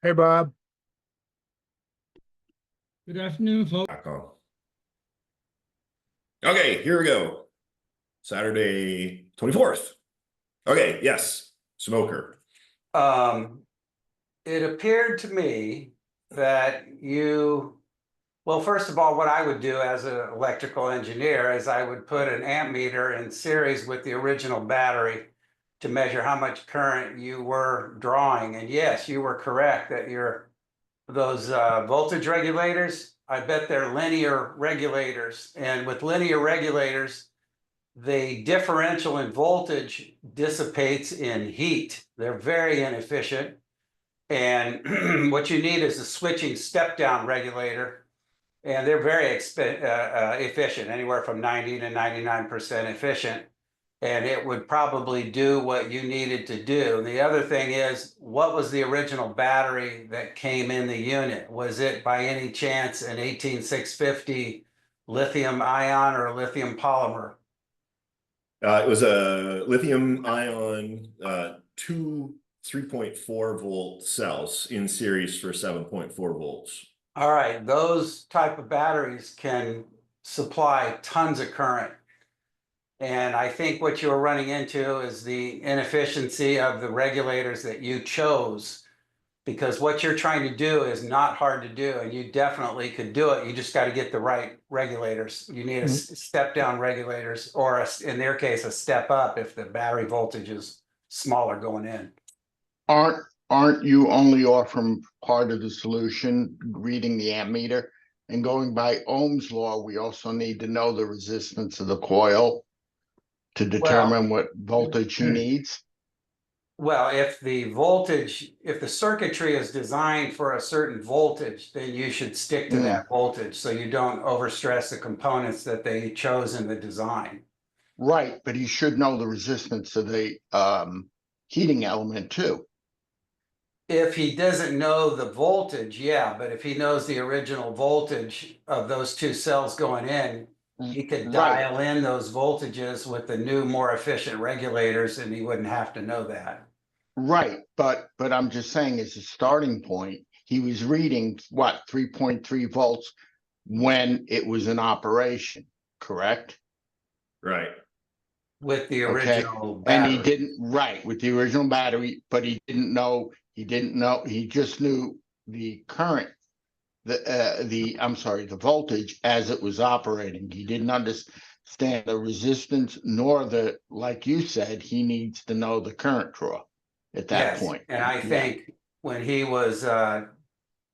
Hey, Bob. Good afternoon, folks. Back on. Okay, here we go. Saturday 24th. Okay, yes, smoker. It appeared to me that well, first of all, what I would do as an electrical engineer is I would put an amp meter in series with the original battery to measure how much current you were drawing. And yes, you were correct that those voltage regulators, I bet they're linear regulators. And with linear regulators, the differential in voltage dissipates in heat. They're very inefficient. And what you need is a switching step-down regulator. And they're very efficient, anywhere from 90 to 99% efficient. And it would probably do what you needed to do. The other thing is, what was the original battery that came in the unit? Was it by any chance an 18650 lithium ion or a lithium polymer? It was a lithium ion, two 3.4 volt cells in series for 7.4 volts. All right, those type of batteries can supply tons of current. And I think what you're running into is the inefficiency of the regulators that you chose, because what you're trying to do is not hard to do, and you definitely could do it. You just got to get the right regulators. You need a step down regulators, or in their case, a step up if the battery voltage is smaller going in. Aren't you only offering part of the solution, reading the amp meter? And going by Ohm's law, we also need to know the resistance of the coil to determine what voltage he needs. Well, if the circuitry is designed for a certain voltage, then you should stick to that voltage so you don't overstress the components that they chose in the design. Right, but he should know the resistance of the heating element too. If he doesn't know the voltage, yeah, but if he knows the original voltage of those two cells going in, he could dial in those voltages with the new, more efficient regulators, and he wouldn't have to know that. Right, but I'm just saying, as a starting point, he was reading what, 3.3 volts when it was in operation, correct? Right. With the original battery. And he didn't, with the original battery, but he just knew the current, the voltage as it was operating. He didn't understand the resistance, nor like you said, he needs to know the current draw at that point. And I think when he was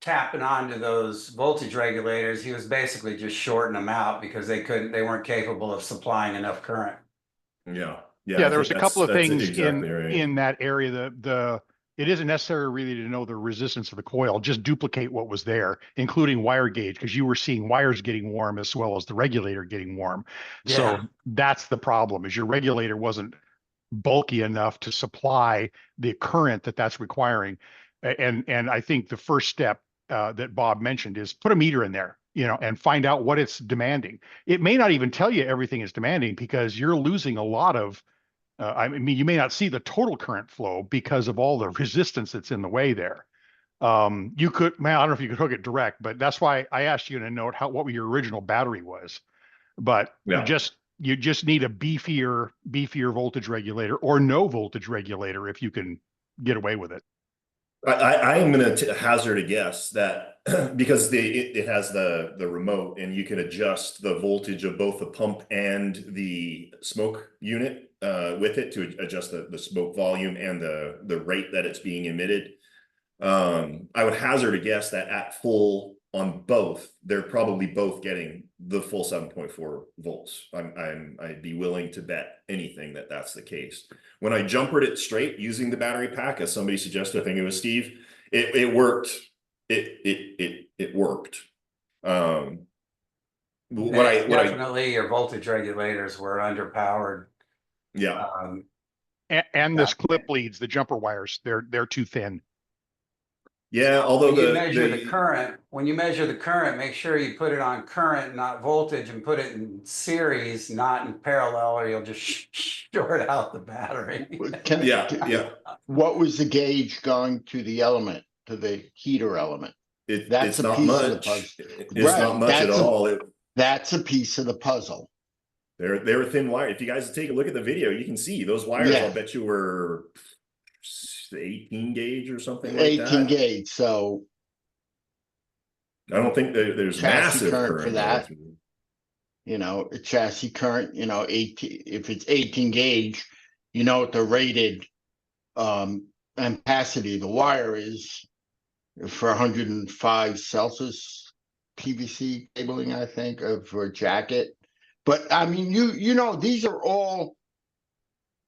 tapping onto those voltage regulators, he was basically just shorting them out because they weren't capable of supplying enough current. Yeah. There was a couple of things in that area. It isn't necessary really to know the resistance of the coil, just duplicate what was there, including wire gauge, because you were seeing wires getting warm as well as the regulator getting warm. Yeah. So that's the problem, is your regulator wasn't bulky enough to supply the current that's requiring. And I think the first step that Bob mentioned is put a meter in there, and find out what it's demanding. It may not even tell you everything is demanding, because you're losing a lot of you may not see the total current flow because of all the resistance that's in the way there. You could, I don't know if you could hook it direct, but that's why I asked you in a note what your original battery was. But you just need a beefier voltage regulator, or no voltage regulator if you can get away with it. I am going to hazard a guess that because it has the remote, and you can adjust the voltage of both the pump and the smoke unit with it to adjust the smoke volume and the rate that it's being emitted. I would hazard a guess that at full on both, they're probably both getting the full 7.4 volts. I'd be willing to bet anything that that's the case. When I jumpered it straight using the battery pack, as somebody suggested, I think it was Steve, it worked. It worked. Definitely your voltage regulators were underpowered. Yeah. And this clip leads, the jumper wires, they're too thin. Yeah, although when you measure the current, make sure you put it on current, not voltage, and put it in series, not in parallel, or you'll just short out the battery. Yeah. What was the gauge going to the element to the heater element. It's That's a not piece of the much. puzzle. It's not much at all. That's a piece of the puzzle. They were thin wire. If you guys take a look at the video, you can see those wires. Yeah. I'll bet you were 18 gauge or something like 18 that. gauge. So I don't think there's chassis massive current current for that. You know, a chassis current, you know, 18, if it's 18 gauge, you know what the rated ampacity of the wire is for 105 Celsius PVC cabling, I think, for a jacket. But I mean, you know, these are all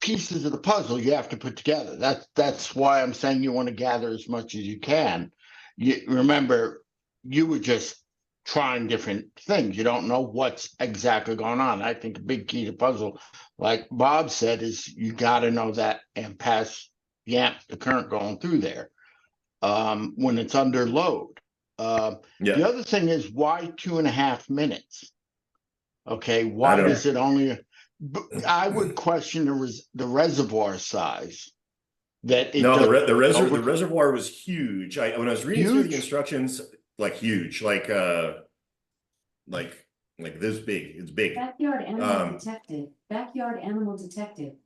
pieces of the puzzle you have to put together. That's why I'm saying you want to gather as much as you can. You remember, you were just trying different things. You don't know what's exactly going on. I think a big key to puzzle, like Bob said, is you got to know that the current going through there when it's under load. The other thing is, why 2.5 minutes? Okay, why does it only? I would question the reservoir size. That it the reservoir was huge. When I was reading through the instructions, like huge, like this big. It's big. Backyard animal detected. Backyard animal detected.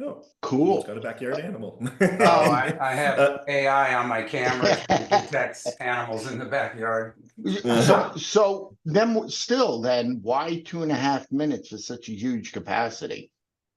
Oh, cool. It's got a backyard animal. I have AI on my camera that detects animals in the backyard. So then still, then why 2.5 minutes for such a huge capacity?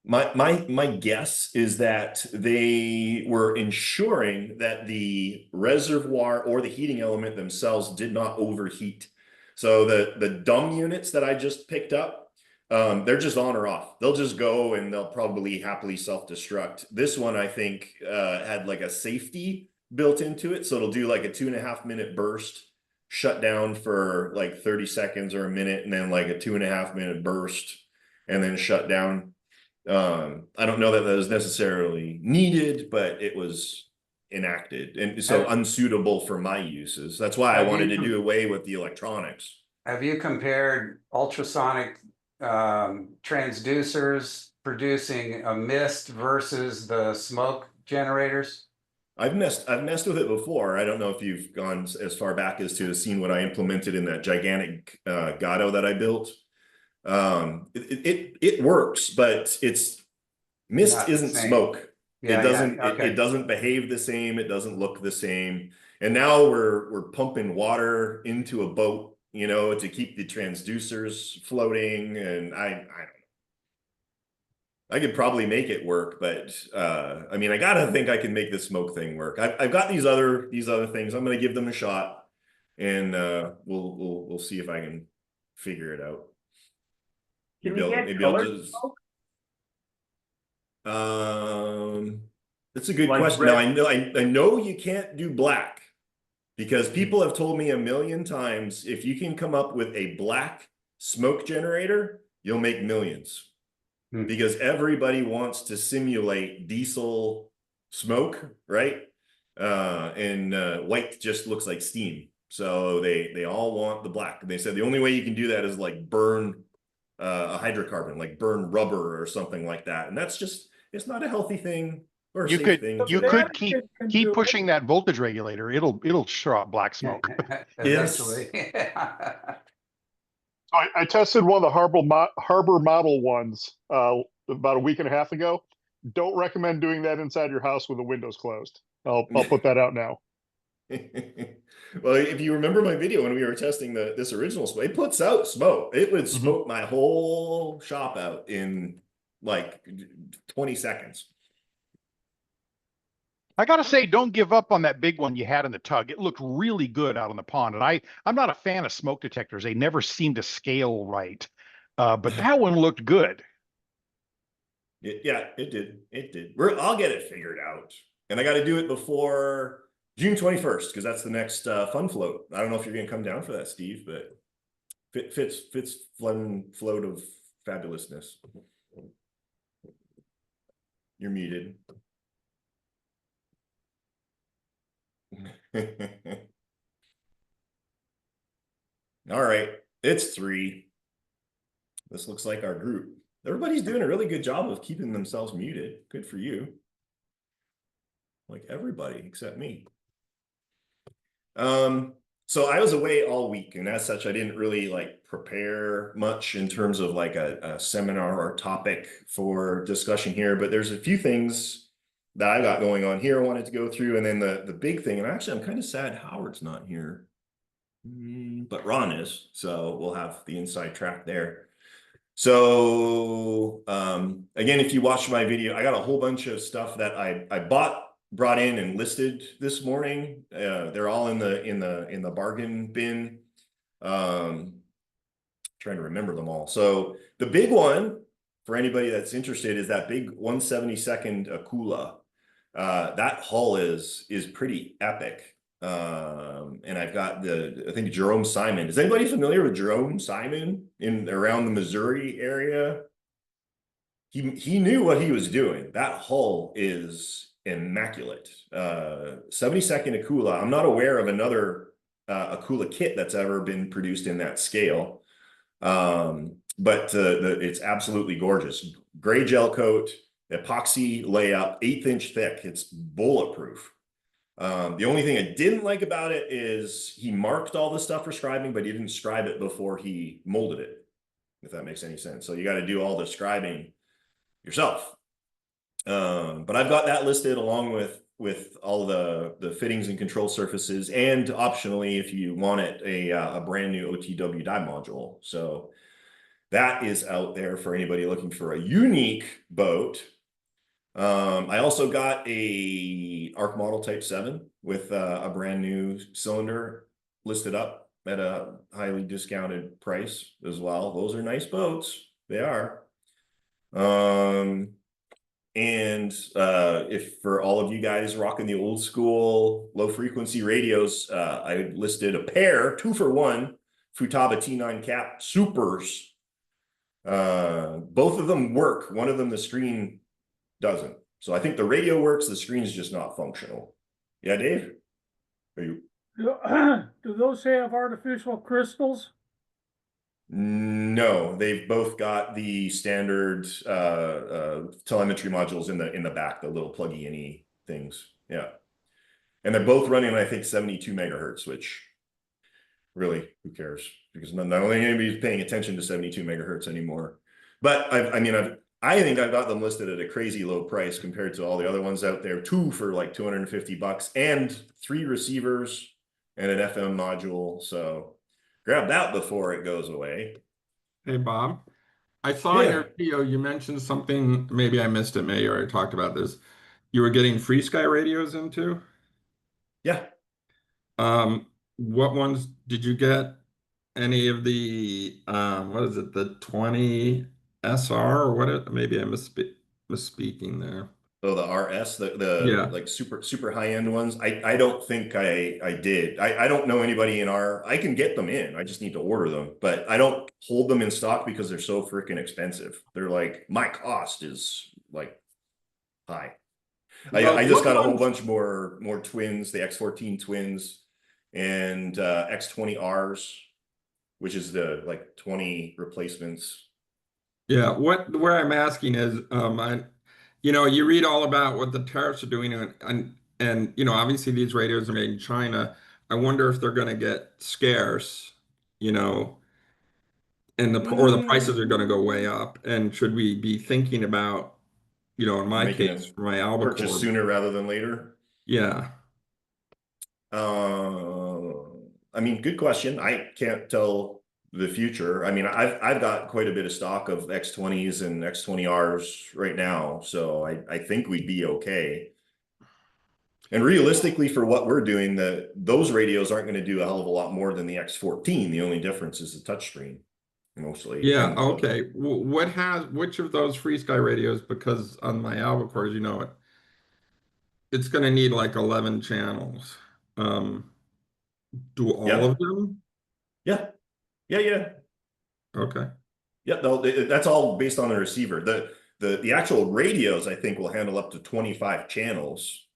My guess is that they were ensuring that the reservoir or the heating element themselves did not overheat. So the dumb units that I just picked up, they're just on or off. They'll just go and they'll probably happily self-destruct. This one, I think, had like a safety built into it. So it'll do like a 2.5 minute burst, shut down for like 30 seconds or a minute, and then like a 2.5 minute burst, and then shut down. I don't know that was necessarily needed, but it was enacted, and so unsuitable for my uses. That's why I wanted to do away with the electronics. Have you compared ultrasonic transducers producing a mist versus the smoke generators? I've messed with it before. I don't know if you've gone as far back as to have seen what I implemented in that gigantic Gatto that I built. It works, but mist isn't smoke. It doesn't behave the same. It doesn't look the same. And now we're pumping water into a boat, you know, to keep the transducers floating. And I don't know. I could probably make it work, but I mean, I gotta think I can make the smoke thing work. I've got these other things. I'm gonna give them a shot, and we'll see if I can figure it out. Maybe I'll just. That's a good question. Now I know you can't do black, because people have told me 1,000,000 times, if you can come up with a black smoke generator, you'll make millions. Because everybody wants to simulate diesel smoke, right? And white just looks like steam. So they all want the black. They said the only way you can do that is like burn a hydrocarbon, like burn rubber or something like that. And that's just, it's not a healthy thing or a safe thing. You could keep pushing that voltage regulator. It'll show up black smoke. Eventually. I tested one of the Harbor model ones about a week and a half ago. Don't recommend doing that inside your house with the windows closed. I'll put that out now. Well, if you remember my video when we were testing this original smoke, it puts out smoke. It would smoke my whole shop out in like 20 seconds. I gotta say, don't give up on that big one you had in the tug. It looked really good out on the pond. And I'm not a fan of smoke detectors. They never seem to scale right. But that one looked good. Yeah, it did. It did. I'll get it figured out. And I got to do it before June 21st, because that's the next fun float. I don't know if you're going to come down for that, Steve, but fits float of fabulousness. You're muted. All right, it's 3. This looks like our group. Everybody's doing a really good job of keeping themselves muted. Good for you. Like everybody except me. So I was away all week, and as such, I didn't really like prepare much in terms of like a seminar or topic for discussion here, but there's a few things that I got going on here I wanted to go through. And then the big thing, and actually I'm kind of sad Howard's not here, but Ron is, so we'll have the inside track there. So again, if you watched my video, I got a whole bunch of stuff that I brought in and listed this morning. They're all in the bargain bin. Trying to remember them all. So the big one for anybody that's interested is that big 1/72 Akula. That hull is pretty epic. And I've got I think Jerome Simon. Is anybody familiar with Jerome Simon around the Missouri area? He knew what he was doing. That hull is immaculate. 72nd Akula. I'm not aware of another Akula kit that's ever been produced in that scale. But it's absolutely gorgeous. Gray gel coat, epoxy layup, 1/8 inch thick. It's bulletproof. The only thing I didn't like about it is he marked all the stuff for scribing, but he didn't scribe it before he molded it, if that makes any sense. So you got to do all the scribing yourself. But I've got that listed along with all the fittings and control surfaces, and optionally, if you want it, a brand new OTW dive module. So that is out there for anybody looking for a unique boat. I also got a ARC model Type 7 with a brand new cylinder listed up at a highly discounted price as well. Those are nice boats. They are. And if for all of you guys rocking the old school low frequency radios, I listed a pair, 2-for-1 Futaba T9 cap supers. Both of them work. One of them, the screen doesn't. So I think the radio works, the screen's just not functional. Yeah, Dave? Are you? Do those have artificial crystals? No, they've both got the standard telemetry modules in the back, the little pluggy in things. Yeah. And they're both running, I think, 72 megahertz, which really, who cares? Because not only anybody's paying attention to 72 megahertz anymore. But I think I've got them listed at a crazy low price compared to all the other ones out there. 2 for like $250 and 3 receivers and an FM module. So grab that before it goes away. Hey, Bob. I saw in your video you mentioned something, maybe I missed it, maybe I talked about this. You were getting FrSky radios into? Yeah. What ones did you get? Any of the what is it, the 20 SR or what? Maybe I misspeaking there. Oh, the RS, the like super high end ones. I don't think I did. I don't know anybody in I can get them in. I just need to order them, but I don't hold them in stock because they're so freaking expensive. They're like, my cost is like high. I just got a whole bunch more twins, the X14 twins and X20Rs, which is the like 20 replacements. Yeah, where I'm asking is you read all about what the tariffs are doing, and obviously these radios are made in China. I wonder if they're going to get scarce, and or the prices are going to go way up. And should we be thinking about, in my case, for my albacore, purchase sooner rather than later? Yeah. Good question. I can't tell the future. I've got quite a bit of stock of X20s and X20Rs right now, so I think we'd be okay. And realistically, for what we're doing, those radios aren't going to do a hell of a lot more than the X14. The only difference is the touchscreen, mostly. Yeah. Okay. Which of those FrSky radios? Because on my albacores, it's going to need like 11 channels. Do all of them? Yeah. Okay. Yeah, no, that's all based on the receiver. The actual radios, I think, will handle up to 25 channels.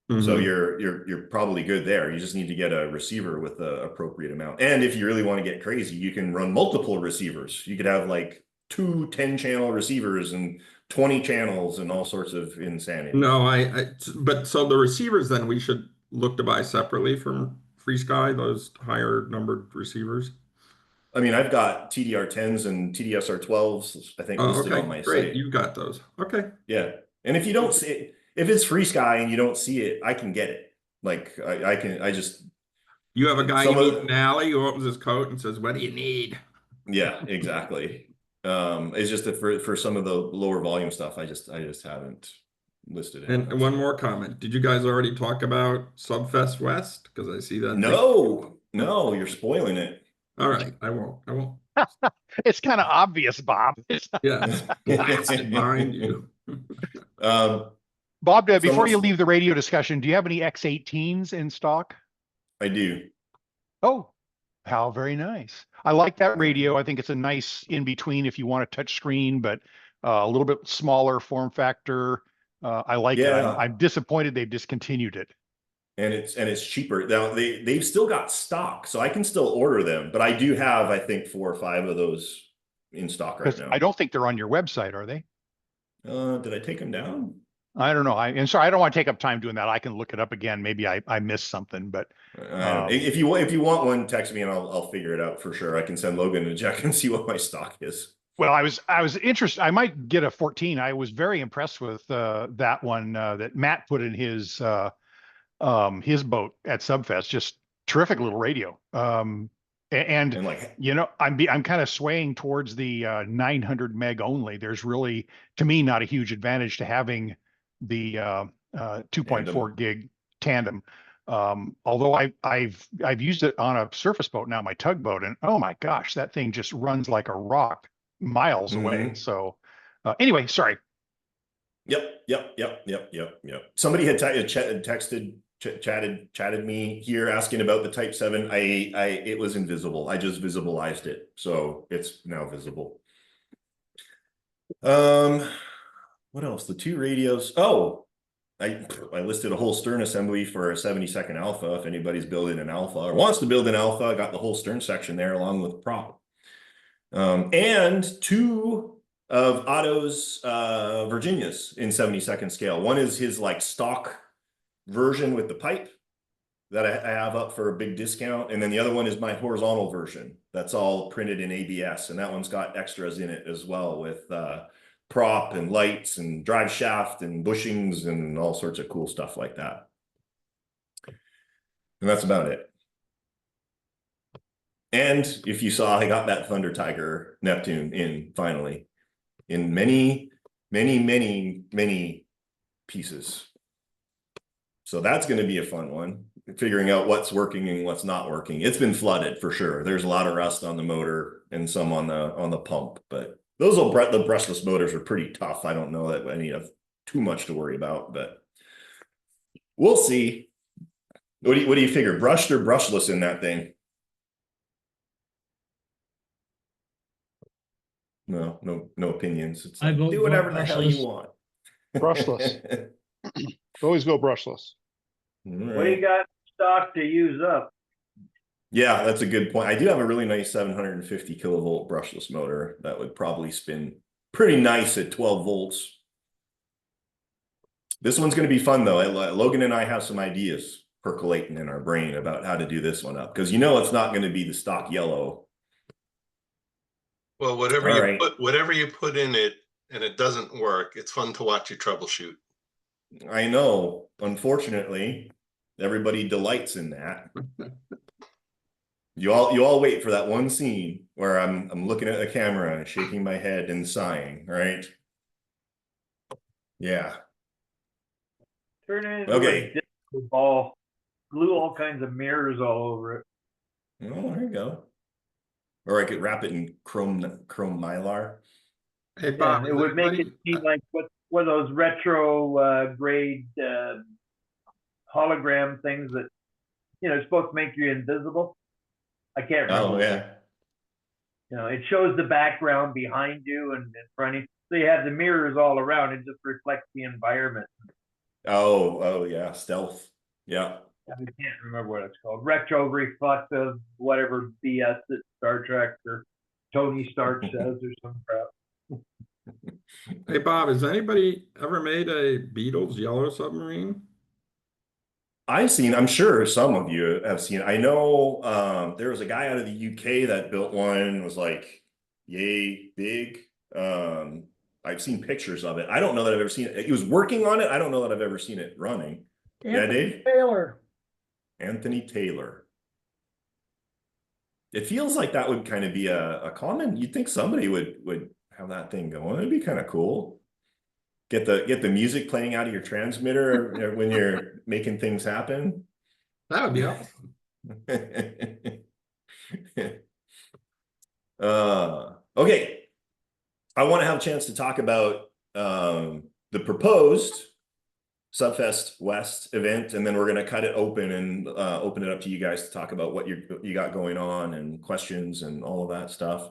Mm-hmm. So you're probably good there. You just need to get a receiver with the appropriate amount. And if you really want to get crazy, you can run multiple receivers. You could have like 2 10-channel receivers and 20 channels and all sorts of insanity. No, but so the receivers then we should look to buy separately from Free Sky, those higher numbered receivers? I mean, I've got TDR10s and TDSR12s, I think, Oh, listed okay, on my great. site. You've got those. Okay. Yeah. And if you don't see it, if it's Free Sky and you don't see it, I can get it. Like I just. You have a guy Some you of meet in an alley who opens his coat and says, "What do you need?" Yeah, exactly. It's just that for some of the lower volume stuff, I just haven't listed it. And one more comment. Did you guys already talk about SUBFEST West? Because I see that. No, you're spoiling it. All right, I won't. It's kind of obvious, Bob. Yeah, it's blasted behind you. Bob, before you leave the radio discussion, do you have any X18s in stock? I do. Oh, how very nice. I like that radio. I think it's a nice in between if you want a touch screen, but a little bit smaller form factor. I like it. I'm disappointed they've discontinued it. And it's cheaper. Now they've still got stock, so I can still order them, but I do have, I think, 4 or 5 of those in stock right now. I don't think they're on your website, are they? Did I take them down? I don't know. And sorry, I don't want to take up time doing that. I can look it up again. Maybe I missed something, but if you want one, text me and I'll figure it out for sure. I can send Logan a check and see what my stock is. Well, I was interested. I might get a 14. I was very impressed with that one that Matt put in his boat at SUBFEST. Just terrific little radio. And like, you know, I'm kind of swaying towards the 900 meg only. There's really, to me, not a huge advantage to having the 2.4 gig tandem. Although I've used it on a surface boat now, my tugboat, and oh my gosh, that thing just runs like a rock miles away. So anyway, sorry. Yep. Somebody had chatted me here asking about the Type 7. It was invisible. I just visibilized it, so it's now visible. What else? The 2 radios. Oh, I listed a whole stern assembly for a 72nd Alpha. If anybody's building an Alpha or wants to build an Alpha, I got the whole stern section there along with the prop. And 2 of Otto's Virginias in 72nd scale. One is his like stock version with the pipe that I have up for a big discount, and then the other one is my horizontal version that's all printed in ABS, and that one's got extras in it as well with prop and lights and drive shaft and bushings and all sorts of cool stuff like that. And that's about it. And if you saw, I got that Thunder Tiger Neptune in finally in many pieces. So that's going to be a fun one, figuring out what's working and what's not working. It's been flooded for sure. There's a lot of rust on the motor and some on the pump, but the brushless motors are pretty tough. I don't know that I need too much to worry about, but we'll see. What do you figure, brushed or brushless in that thing? No opinions. It's like, do whatever the hell you want. Brushless. Always go brushless. Right. What do you got in stock to use up? Yeah, that's a good point. I do have a really nice 750 kilovolt brushless motor that would probably spin pretty nice at 12 volts. This one's going to be fun though. Logan and I have some ideas percolating in our brain about how to do this one up, because you know it's not going to be the stock yellow. Well, whatever you put in it and it doesn't work, it's fun to watch you troubleshoot. I know. Unfortunately, everybody delights in that. You all wait for that one scene where I'm looking at the camera and shaking my head and sighing, right? Yeah. Turn it into Okay. a disco ball. Glue all kinds of mirrors all over it. Oh, there you go. Or I could wrap it in chrome mylar. Hey, Bob, it would make it seem like what those retro grade hologram things that supposed to make you invisible. I can't remember. Oh yeah. It shows the background behind you and in front of you. So you have the mirrors all around. It just reflects the environment. Oh yeah, stealth. Yeah. I can't remember what it's called. Retro reflective, whatever BS that Star Trek or Tony Stark says or some crap. Hey, Bob, has anybody ever made a Beatles yellow submarine? I'm sure some of you have seen, I know there was a guy out of the UK that built one and was like, yay, big. I've seen pictures of it. I don't know that I've ever seen it. He was working on it. I don't know that I've ever seen it running. Yeah, Dave? Taylor. Anthony Taylor. It feels like that would kind of be a common, you'd think somebody would have that thing going. It'd be kind of cool. Get the music playing out of your transmitter when you're making things happen. That would be awesome. Okay. I want to have a chance to talk about the proposed SUBFEST West event, and then we're going to cut it open and open it up to you guys to talk about what you got going on and questions and all of that stuff.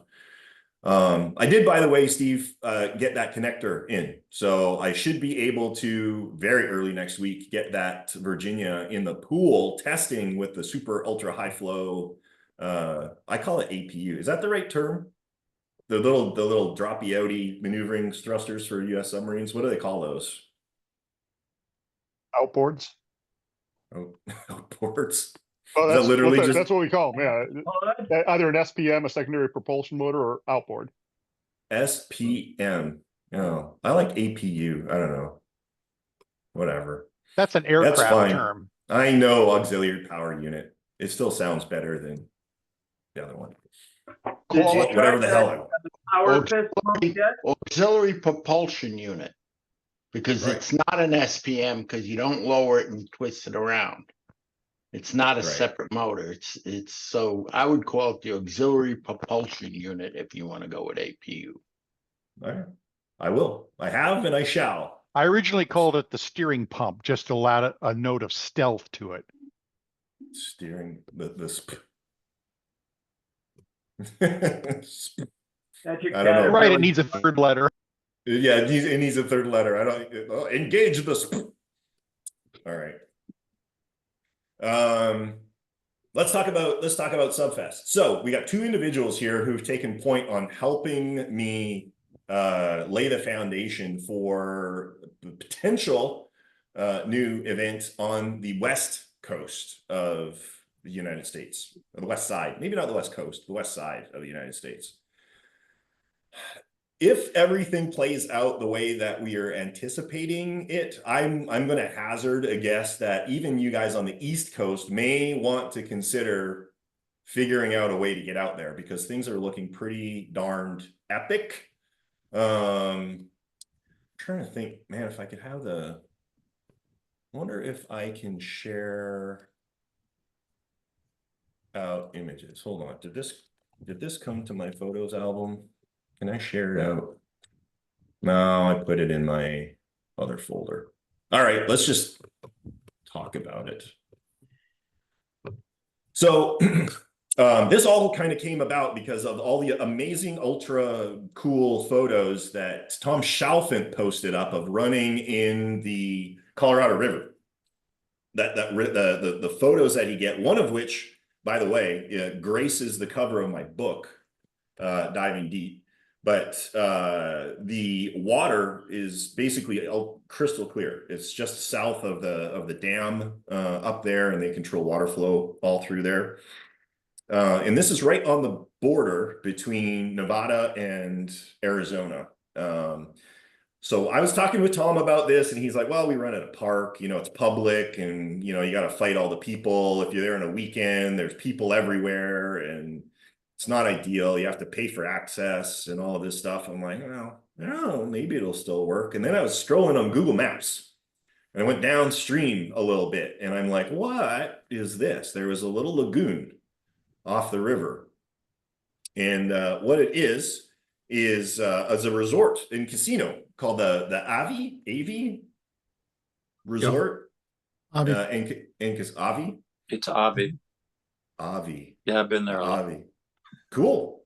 I did, by the way, Steve, get that connector in. So I should be able to very early next week get that Virginia in the pool testing with the super ultra high flow. I call it APU. Is that the right term? The little droppy outy maneuvering thrusters for US submarines. What do they call those? Outboards. Oh, outboards. Oh, Is that literally just that's what we call them. Yeah, either an SPM, a secondary propulsion motor, or outboard. SPM. Oh, I like APU. I don't know. Whatever. That's an That's aircraft fine. term. I know, auxiliary power unit. It still sounds better than the other one. Whatever the hell. Power fist pump yet? Auxiliary propulsion unit. Because Right. it's not an SPM because you don't lower it and twist it around. It's not a Right. separate motor. It's so I would call it the auxiliary propulsion unit if you want to go with APU. All right. I will. I have and I shall. I originally called it the steering pump, just to add a note of stealth to it. Steering the That's your I don't know. Right, it needs a third letter. Yeah, it needs a third letter. I don't engage the. All right. Let's talk about SUBFEST. So we got two individuals here who've taken point on helping me lay the foundation for the potential new event on the west coast of the United States, or the west side, maybe not the west coast, the west side of the United States. If everything plays out the way that we are anticipating it, I'm going to hazard a guess that even you guys on the East Coast may want to consider figuring out a way to get out there, because things are looking pretty darned epic. Trying to think, man, if I could have the, wonder if I can share out images. Hold on. Did this come to my photos album? Can I share it out? No, I put it in my other folder. All right, let's just talk about it. So this all kind of came about because of all the amazing, ultra cool photos that Tom Chalfant posted up of running in the Colorado River. The photos that he get, one of which, by the way, graces the cover of my book, Diving Deep. But the water is basically crystal clear. It's just south of the dam up there, and they control water flow all through there. And this is right on the border between Nevada and Arizona. So I was talking with Tom about this, and he's like, well, we run at a park, you know, it's public, and, you know, you got to fight all the people. If you're there on a weekend, there's people everywhere, and it's not ideal. You have to pay for access and all of this stuff. I'm like, well, I don't know, maybe it'll still work. And then I was strolling on Google Maps, and I went downstream a little bit, and I'm like, what is this? There was a little lagoon off the river. And what it is as a resort and casino called the Avi Resort. Avi. Avi? It's Avi. Avi. Yeah, I've been there a lot. Avi. Cool.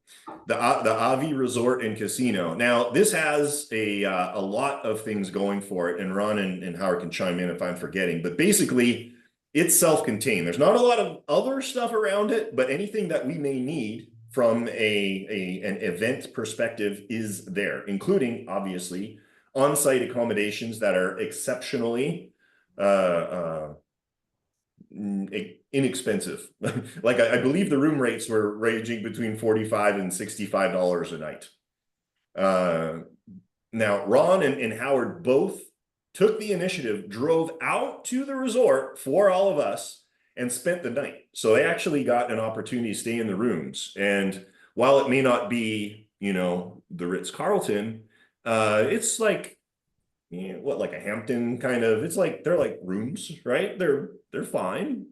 The Avi Resort and Casino. Now, this has a lot of things going for it, and Ron and Howard can chime in if I'm forgetting, but basically it's self-contained. There's not a lot of other stuff around it, but anything that we may need from an event perspective is there, including, obviously, on-site accommodations that are exceptionally inexpensive. Like I believe the room rates were ranging between $45 and $65 a night. Now Ron and Howard both took the initiative, drove out to the resort for all of us, and spent the night. So they actually got an opportunity to stay in the rooms. And while it may not be, you know, the Ritz-Carlton, it's like, you know, what, like a Hampton kind of, it's like, they're like rooms, right? They're fine.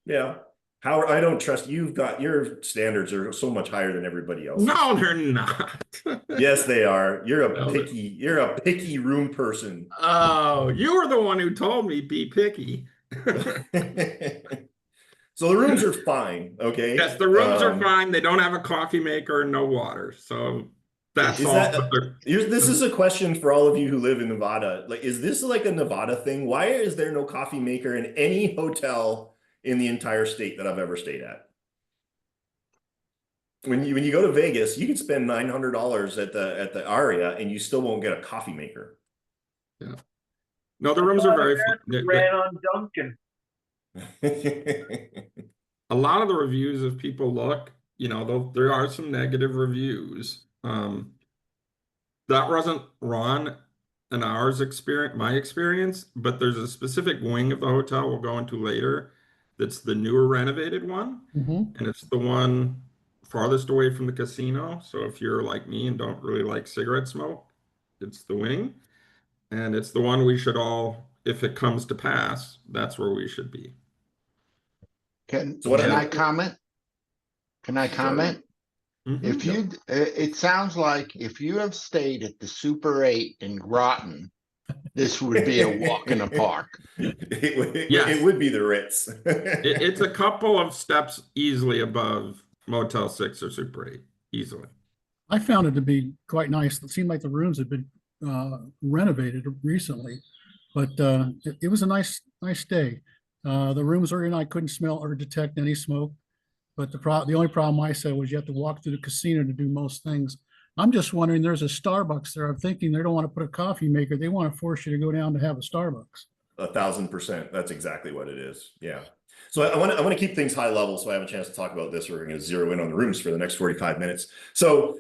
Yeah. Howard, I don't trust, you've got, your standards are so much higher than everybody else. No, they're not. Yes, they are. You're No, a picky room person. Oh, you were the one who told me be picky. So the rooms are fine, okay? Yes, the rooms are fine. They don't have a coffee maker and no water. So that's Is all. that this is a question for all of you who live in Nevada. Like, is this like a Nevada thing? Why is there no coffee maker in any hotel in the entire state that I've ever stayed at? When you go to Vegas, you can spend $900 at the Aria and you still won't get a coffee maker. Yeah. No, the rooms are very fun. Ran on Duncan. A lot of the reviews, if people look, you know, there are some negative reviews. That wasn't Ron and my experience, but there's a specific wing of the hotel we'll go into later that's the newer renovated one. And it's the one farthest away from the casino. So if you're like me and don't really like cigarette smoke, it's the wing. And it's the one we should all, if it comes to pass, that's where we should be. Can So what I comment? Can I comment? If you, it sounds like if you have stayed at the Super 8 in Groton, this would be a walk in the park. It would be the Ritz. It's a couple of steps easily above Motel 6 or Super 8, easily. I found it to be quite nice. It seemed like the rooms had been renovated recently, but it was a nice day. The rooms were in, I couldn't smell or detect any smoke, but the only problem I said was you have to walk through the casino to do most things. I'm just wondering, there's a Starbucks there. I'm thinking they don't want to put a coffee maker. They want to force you to go down to have a Starbucks. 1000%. That's exactly what it is. Yeah. So I want to keep things high level so I have a chance to talk about this. We're going to zero in on the rooms for the next 45 minutes. So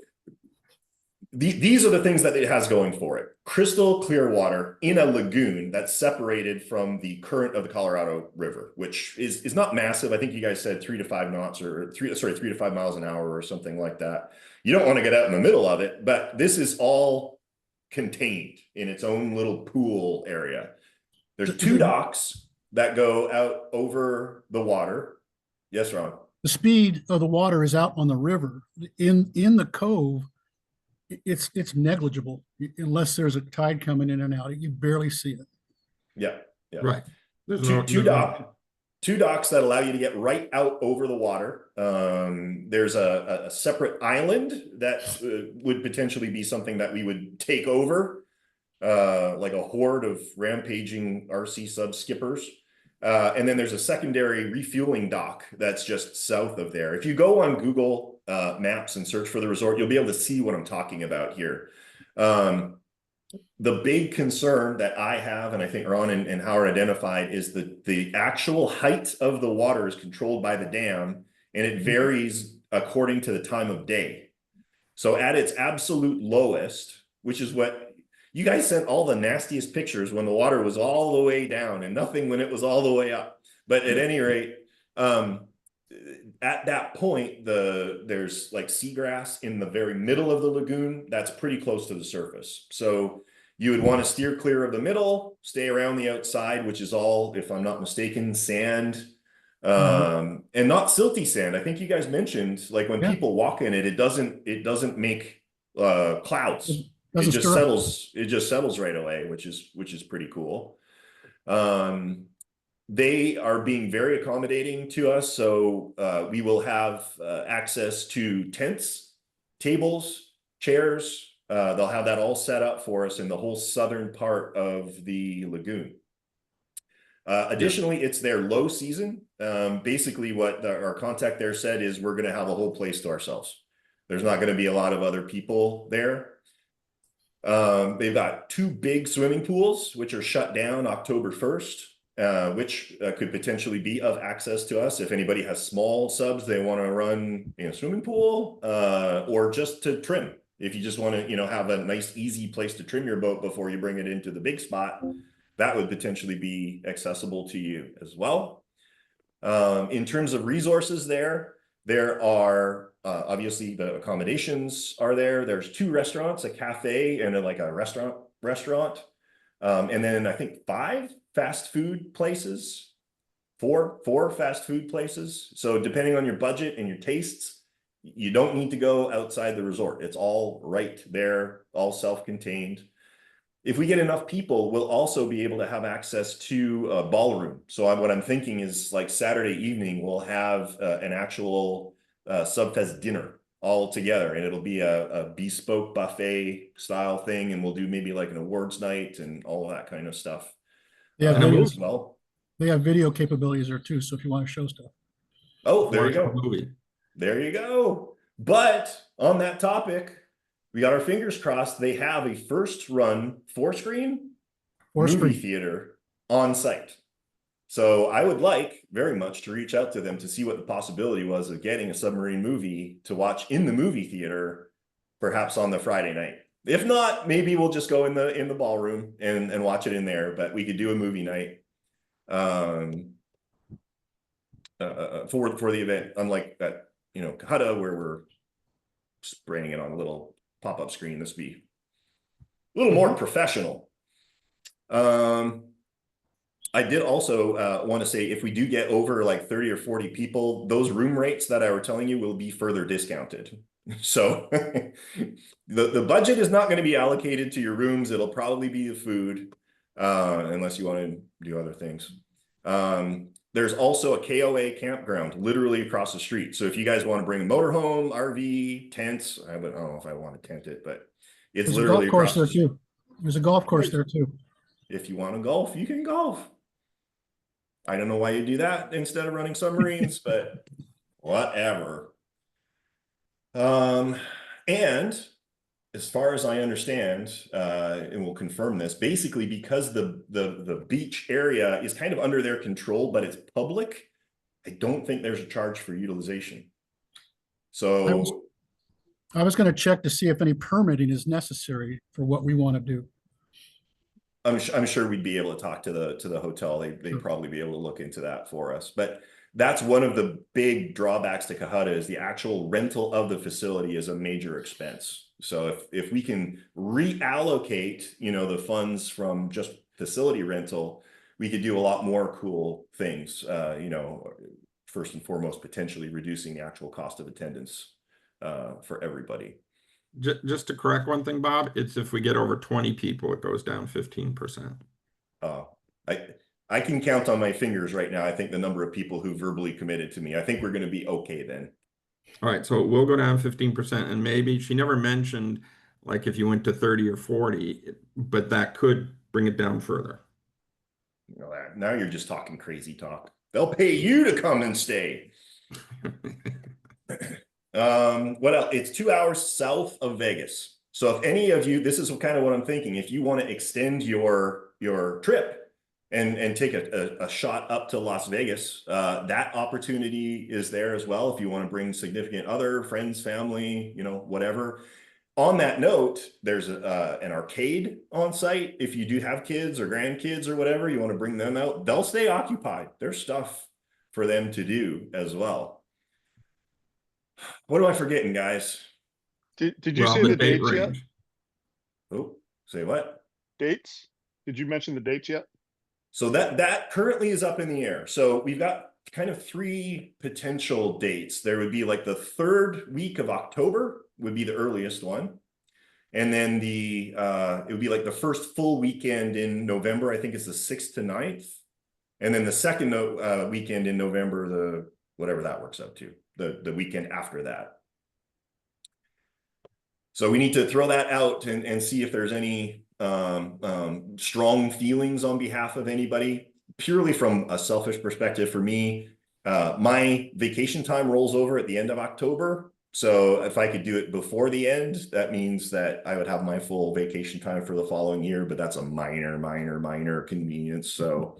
these are the things that it has going for it. Crystal clear water in a lagoon that's separated from the current of the Colorado River, which is not massive. I think you guys said 3 to 5 knots or 3 to 5 miles an hour or something like that. You don't want to get out in the middle of it, but this is all contained in its own little pool area. There's 2 docks that go out over the water. Yes, Ron. The speed of the water is out on the river. In the cove, it's negligible unless there's a tide coming in and out. You barely see it. Yeah. Right. Two docks that allow you to get right out over the water. There's a separate island that would potentially be something that we would take over, like a horde of rampaging RC sub skippers. And then there's a secondary refueling dock that's just south of there. If you go on Google Maps and search for the resort, you'll be able to see what I'm talking about here. The big concern that I have, and I think Ron and Howard identified, is the actual height of the water is controlled by the dam, and it varies according to the time of day. So at its absolute lowest, which is what you guys sent all the nastiest pictures when the water was all the way down and nothing when it was all the way up. But at any rate, at that point, there's like seagrass in the very middle of the lagoon that's pretty close to the surface. So you would want to steer clear of the middle, stay around the outside, which is all, if I'm not mistaken, sand, and not silty sand. I think you guys mentioned, like when people walk in it, it doesn't make clouds. It just settles right away, which is pretty cool. They are being very accommodating to us. So we will have access to tents, tables, chairs. They'll have that all set up for us in the whole southern part of the lagoon. Additionally, it's their low season. Basically what our contact there said is we're going to have a whole place to ourselves. There's not going to be a lot of other people there. They've got 2 big swimming pools, which are shut down October 1st. which could potentially be of access to us. If anybody has small subs, they want to run in a swimming pool, or just to trim. If you just want to, have a nice, easy place to trim your boat before you bring it into the big spot, that would potentially be accessible to you as well. In terms of resources there are obviously the accommodations are there. There's 2 restaurants, a cafe and a restaurant. And then I think 5 fast food places, 4 fast food places. So depending on your budget and your tastes, you don't need to go outside the resort. It's all right there, all self-contained. If we get enough people, we'll also be able to have access to a ballroom. So what I'm thinking is like Saturday evening, we'll have an actual SUBFEST dinner all together, and it'll be a bespoke buffet style thing, and we'll do maybe like an awards night and all of that kind of stuff. Yeah, as well. They have video capabilities there too, so if you want to show stuff. Oh, there you go. There you go. But on that topic, we got our fingers crossed. They have a first run 4-screen movie theater on site. So I would like very much to reach out to them to see what the possibility was of getting a submarine movie to watch in the movie theater, perhaps on the Friday night. If not, maybe we'll just go in the ballroom and watch it in there, but we could do a movie night for the event, unlike that, Kahada, where we're spraying it on a little pop-up screen. This would be a little more professional. I did also want to say, if we do get over like 30 or 40 people, those room rates that I were telling you will be further discounted. So the budget is not going to be allocated to your rooms. It'll probably be the food, unless you want to do other things. There's also a KOA campground literally across the street. So if you guys want to bring a motorhome, RV, tents, I don't know if I want to tent it, but it's literally across the street. There's a golf course there too. If you want to golf, you can golf. I don't know why you do that instead of running submarines, but whatever. And as far as I understand, and we'll confirm this, basically because the beach area is kind of under their control, but it's public, I don't think there's a charge for utilization. So I was going to check to see if any permitting is necessary for what we want to do. I'm sure we'd be able to talk to the hotel. They'd probably be able to look into that for us. But that's one of the big drawbacks to Kahada, is the actual rental of the facility is a major expense. So if we can reallocate, the funds from just facility rental, we could do a lot more cool things. First and foremost, potentially reducing the actual cost of attendance for everybody. Just to correct one thing, Bob, it's if we get over 20 people, it goes down 15%. I can count on my fingers right now. I think the number of people who verbally committed to me, I think we're going to be okay then. All right, so we'll go down 15%, and maybe she never mentioned like if you went to 30 or 40, but that could bring it down further. Now you're just talking crazy talk. They'll pay you to come and stay. What else? It's 2 hours south of Vegas. So if any of you, this is kind of what I'm thinking, if you want to extend your trip and take a shot up to Las Vegas, that opportunity is there as well. If you want to bring significant other, friends, family, whatever. On that note, there's an arcade on site. If you do have kids or grandkids or whatever, you want to bring them out, they'll stay occupied. There's stuff for them to do as well. What am I forgetting, guys? Did you say the dates yet? Oh, say what? Dates? Did you mention the dates yet? So that currently is up in the air. So we've got kind of 3 potential dates. There would be like the 3rd week of October would be the earliest one. And then it would be like the first full weekend in November. I think it's the 6th to 9th. And then the second weekend in November, whatever that works out to, the weekend after that. So we need to throw that out and see if there's any strong feelings on behalf of anybody. Purely from a selfish perspective for me, my vacation time rolls over at the end of October. So if I could do it before the end, that means that I would have my full vacation time for the following year, but that's a minor convenience. So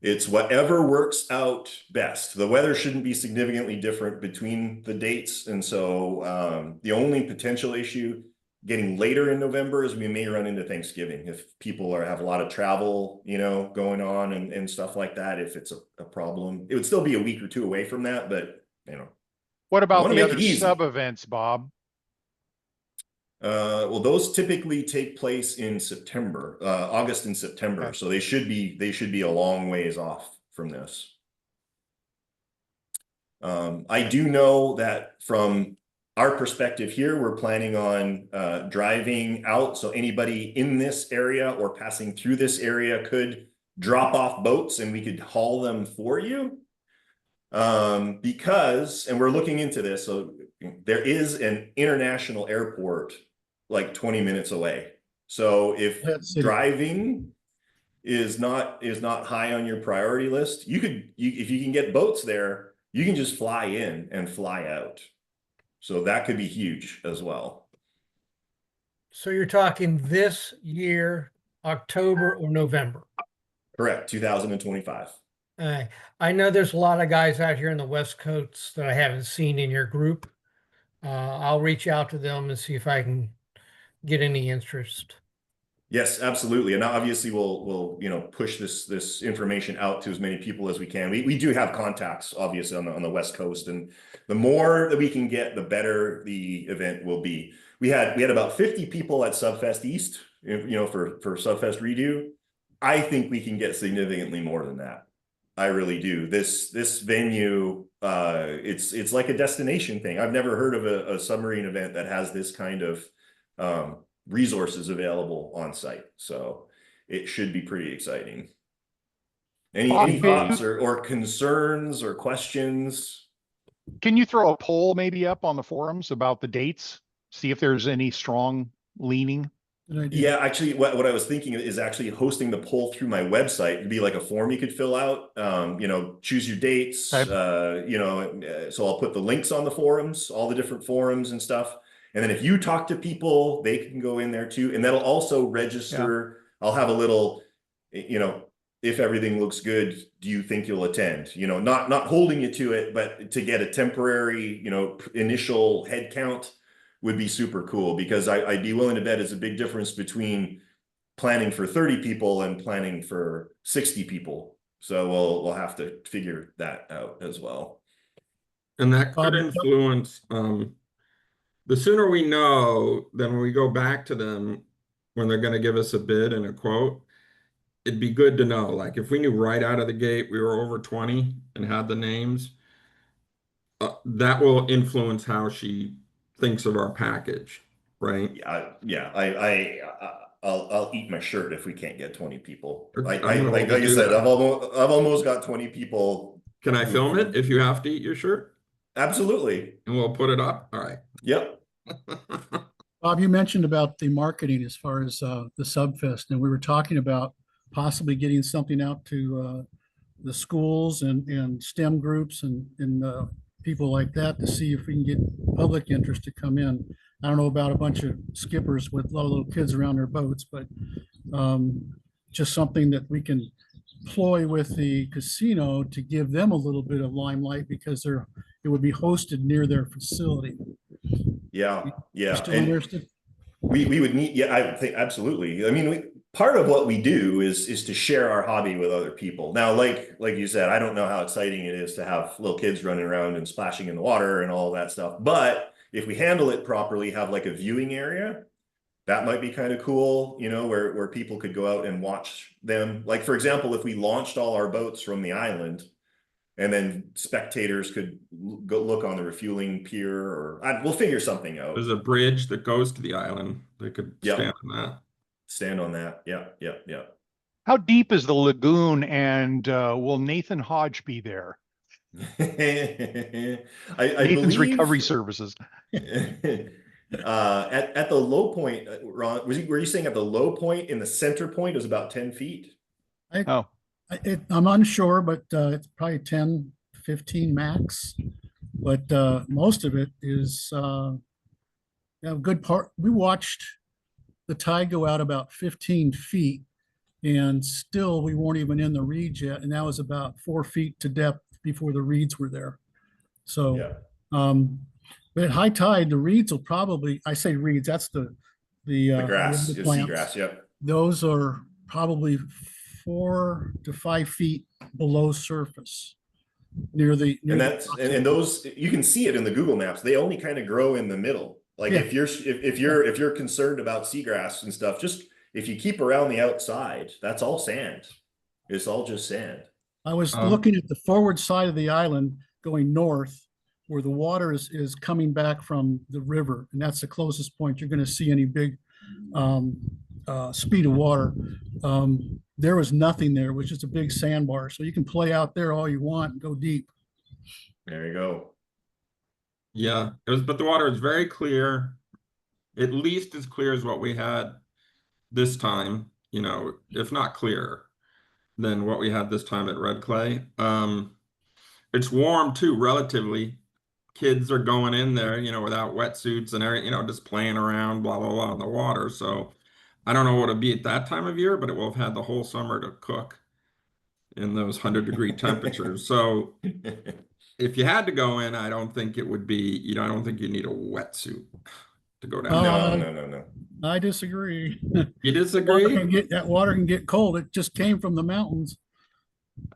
It's whatever works out best. The weather shouldn't be significantly different between the dates. And so the only potential issue getting later in November is we may run into Thanksgiving if people have a lot of travel, you know, going on and stuff like that. If it's a problem, it would still be a week or two away from that, but you know. What about wanna the make other it easy. sub events, Bob? Well, those typically take place in September, August and September. Okay. So they should be a long ways off from this. I do know that from our perspective here, we're planning on driving out. So anybody in this area or passing through this area could drop off boats and we could haul them for you. Because, and we're looking into this, so there is an international airport like 20 minutes away. So if driving is not high on your priority list, if you can get boats there, you can just fly in and fly out. So that could be huge as well. So you're talking this year, October or November? Correct, 2025. I know there's a lot of guys out here in the West Coast that I haven't seen in your group. I'll reach out to them and see if I can get any interest. Yes, absolutely. And obviously we'll you know, push this information out to as many people as we can. We do have contacts obviously on the West Coast, and the more that we can get, the better the event will be. We had about 50 people at SUBFEST East, you know, for SUBFEST Redo. I think we can get significantly more than that. I really do. This venue, it's like a destination thing. I've never heard of a submarine event that has this kind of resources available on site. So it should be pretty exciting. Any thoughts or concerns or questions? Can you throw a poll maybe up on the forums about the dates? See if there's any strong leaning. Yeah, actually, what I was thinking is actually hosting the poll through my website. It'd be like a form you could fill out. You know, choose your dates. You know, so I'll put the links on the forums, all the different forums and stuff. And then if you talk to people, they can go in there too. And that'll also register. Yeah. I'll have a little, you know, if everything looks good, do you think you'll attend? You know, not holding you to it, but to get a temporary, you know, initial head count would be super cool, because I'd be willing to bet it's a big difference between planning for 30 people and planning for 60 people. So we'll have to figure that out as well. And that could influence, the sooner we know, then when we go back to them, when they're going to give us a bid and a quote, it'd be good to know. Like if we knew right out of the gate we were over 20 and had the names, that will influence how she thinks of our package, right? I'll eat my shirt if we can't get 20 people. Like I said, I've almost got 20 people. Can I film it if you have to eat your shirt? Absolutely. And we'll put it up. All right. Yep. Bob, you mentioned about the marketing as far as the SUBFEST, and we were talking about possibly getting something out to the schools and STEM groups and people like that to see if we can get public interest to come in. I don't know about a bunch of skippers with a lot of little kids around their boats, but just something that we can ploy with the casino to give them a little bit of limelight, because it would be hosted near their facility. Yeah. Still interested? We would need, I think absolutely. I mean, part of what we do is to share our hobby with other people. Now, like you said, I don't know how exciting it is to have little kids running around and splashing in the water and all that stuff. But if we handle it properly, have like a viewing area, that might be kind of cool, you know, where people could go out and watch them. Like, for example, if we launched all our boats from the island, and then spectators could go look on the refueling pier, or we'll figure something out. There's a bridge that goes to the island. They could stand on that. Stand on that. Yeah. How deep is the lagoon, and will Nathan Hodge be there? I Nathan's believe, recovery services. at the low point, Ron, were you saying at the low point in the center point is about 10 feet? I'm unsure, but it's probably 10, 15 max. But most of it is a good part. We watched the tide go out about 15 feet, And still, we weren't even in the reeds yet, and that was about 4 feet to depth before the reeds were there. So, Yeah. but at high tide, the reeds will probably, I say reeds, that's the grass, the the plants. seagrass, yep. Those are probably 4 to 5 feet below surface. Near the And those, you can see it in the Google Maps. They only kind of grow in the middle. Like if you're concerned about seagrass and stuff, just if you keep around the outside, that's all sand. It's all just sand. I was looking at the forward side of the island going north, where the water is coming back from the river, and that's the closest point you're going to see any big speed of water. There was nothing there. It was just a big sandbar, so you can play out there all you want and go deep. There you go. Yeah, but the water is very clear, at least as clear as what we had this time, you know, if not clearer than what we had this time at Red Clay. It's warm too, relatively. Kids are going in there, you know, without wetsuits and everything, you know, just playing around, blah, blah, blah, in the water. So I don't know what it'll be at that time of year, but it will have had the whole summer to cook in those 100-degree temperatures. So if you had to go in, I don't think it would be, you know, I don't think you need a wetsuit to go down. No. I disagree. You disagree? That water can get cold. It just came from the mountains.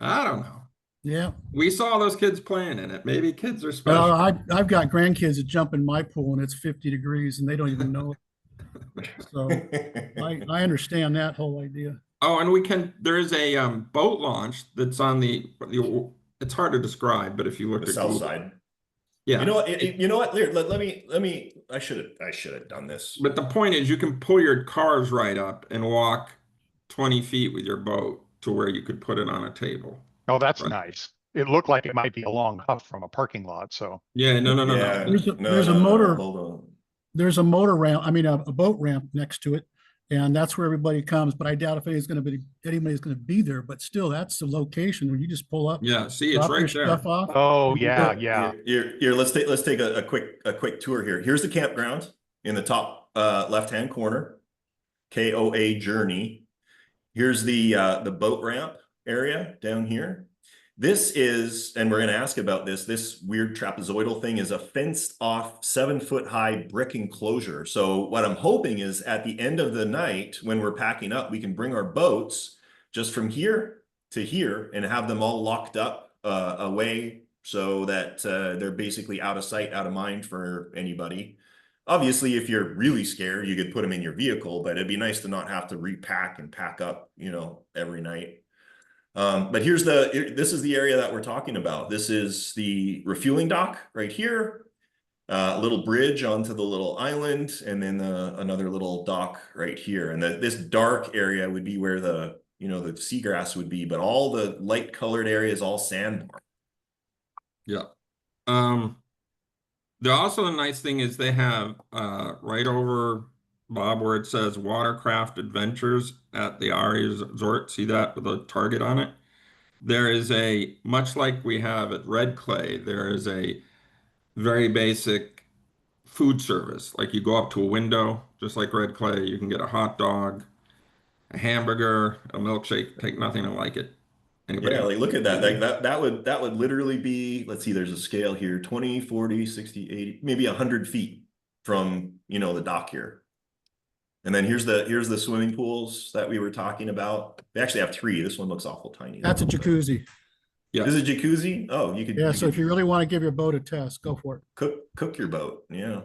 I don't know. Yeah. We saw those kids playing in it. Maybe kids are special. I've got grandkids that jump in my pool and it's 50 degrees and they don't even know it. So I understand that whole idea. Oh, and there is a boat launch that's on it's hard to describe, but if you look the at south Google, side. yeah. You know what? Let me, I should have done this. But the point is you can pull your cars right up and walk 20 feet with your boat to where you could put it on a table. Oh, that's nice. It looked like it might be a long huff from a parking lot. So yeah, no. There's a motor. Hold on. There's a motor ramp. I mean, a boat ramp next to it, and that's where everybody comes. But I doubt if anybody's going to be there. But still, that's the location where you just pull up. Yeah, see, it's right there. Stuff off. Oh yeah. Here, let's take a quick tour here. Here's the campground in the top left-hand corner. KOA Journey. Here's the boat ramp area down here. This is, and we're going to ask about this weird trapezoidal thing is a fenced off 7-foot high brick enclosure. So what I'm hoping is at the end of the night, when we're packing up, we can bring our boats just from here to here and have them all locked up away so that they're basically out of sight, out of mind for anybody. Obviously, if you're really scared, you could put them in your vehicle, but it'd be nice to not have to repack and pack up, you know, every night. But this is the area that we're talking about. This is the refueling dock right here, a little bridge onto the little island, and then another little dock right here. And this dark area would be where the seagrass would be, but all the light colored area is all sandbar. Yeah. Also, the nice thing is they have right over, Bob, where it says Watercraft Adventures at the RE Resort. See that with a target on it? There is much like we have at Red Clay, there is a very basic food service. Like you go up to a window, just like Red Clay, you can get a hot dog, a hamburger, a milkshake, take nothing like it. Yeah, like look at that. Like that would literally be, let's see, there's a scale here, 20, 40, 60, 80, maybe 100 feet from, the dock here. And then here's the swimming pools that we were talking about. They actually have 3. This one looks awful tiny. That's a jacuzzi. Yeah. This is a jacuzzi? Oh, you could. Yeah, so if you really want to give your boat a test, go for it. Cook your boat. Yeah.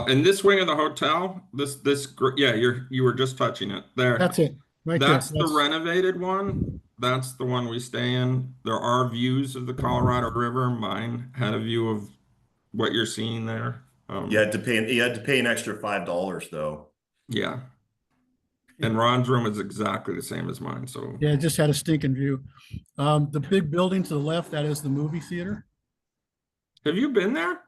In this wing of the hotel, you were just touching it there. That's it. Right there. That's the renovated one. That's the one we stay in. There are views of the Colorado River. Mine had a view of what you're seeing there. You had to pay an extra $5 though. Yeah. And Ron's room is exactly the same as mine. So yeah, it just had a stinking view. The big building to the left, that is the movie theater. Have you been there?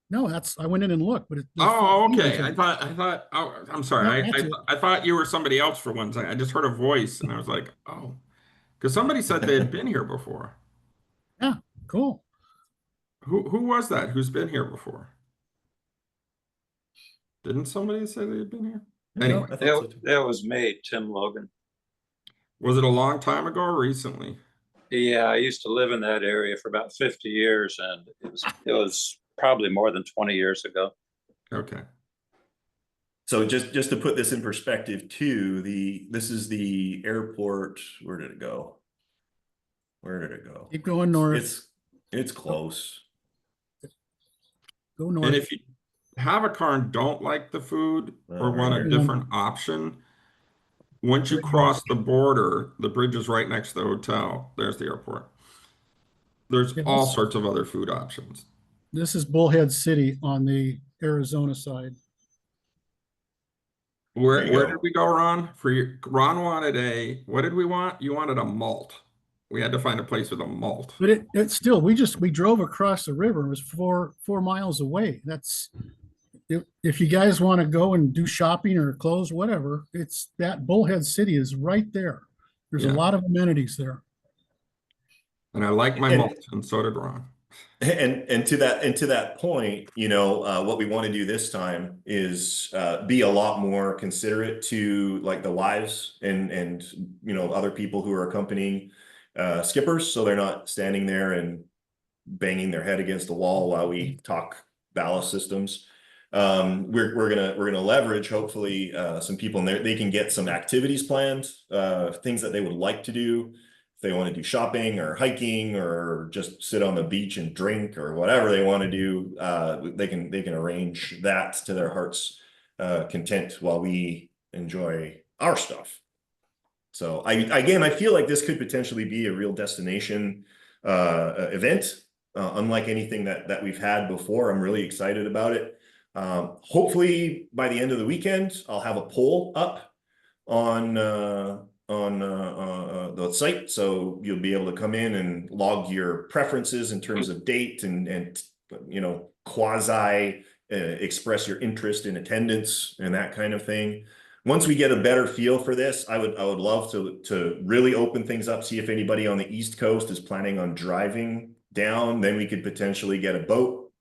No, I went in and looked, but okay. I thought. Oh, I'm sorry. No, I thought you were somebody else for one second. I just heard a voice, and I was like, oh, because somebody said they had been here before. Yeah, cool. Who was that? Who's been here before? Didn't somebody say they had been here? Anyway, I thought so too. That was me, Tim Logan. was it a long time ago or recently? Yeah, I used to live in that area for about 50 years, and it was probably more than 20 years ago. Okay. So just to put this in perspective too, this is the airport. Where did it go? Where did it go? Keep going north. It's close. Go north. And if you have a car and don't like the food or want a different option, once you cross the border, the bridge is right next to the hotel. There's the airport. There's all sorts of other food options. This is Bullhead City on the Arizona side. Where did we go, Ron? Ron wanted what did we want? You wanted a malt. We had to find a place with a malt. But it's still, we drove across the river. It was 4 miles away. That's, if you guys want to go and do shopping or clothes, whatever, it's that Bullhead City is right there. There's a lot of amenities there. And I like my malt, and so did Ron. And to that point, you know, what we want to do this time is be a lot more considerate to like the lives and you know, other people who are accompanying skippers, so they're not standing there and banging their head against the wall while we talk ballast systems. We're gonna leverage hopefully some people in there. They can get some activities planned, things that they would like to do. If they want to do shopping or hiking or just sit on the beach and drink or whatever they want to do, they can arrange that to their heart's content while we enjoy our stuff. So I feel like this could potentially be a real destination event, unlike anything that we've had before. I'm really excited about it. Hopefully by the end of the weekend, I'll have a poll up on the site, so you'll be able to come in and log your preferences in terms of date and you know, quasi express your interest in attendance and that kind of thing. Once we get a better feel for this, I would love to really open things up, see if anybody on the East Coast is planning on driving down. Then we could potentially get a boat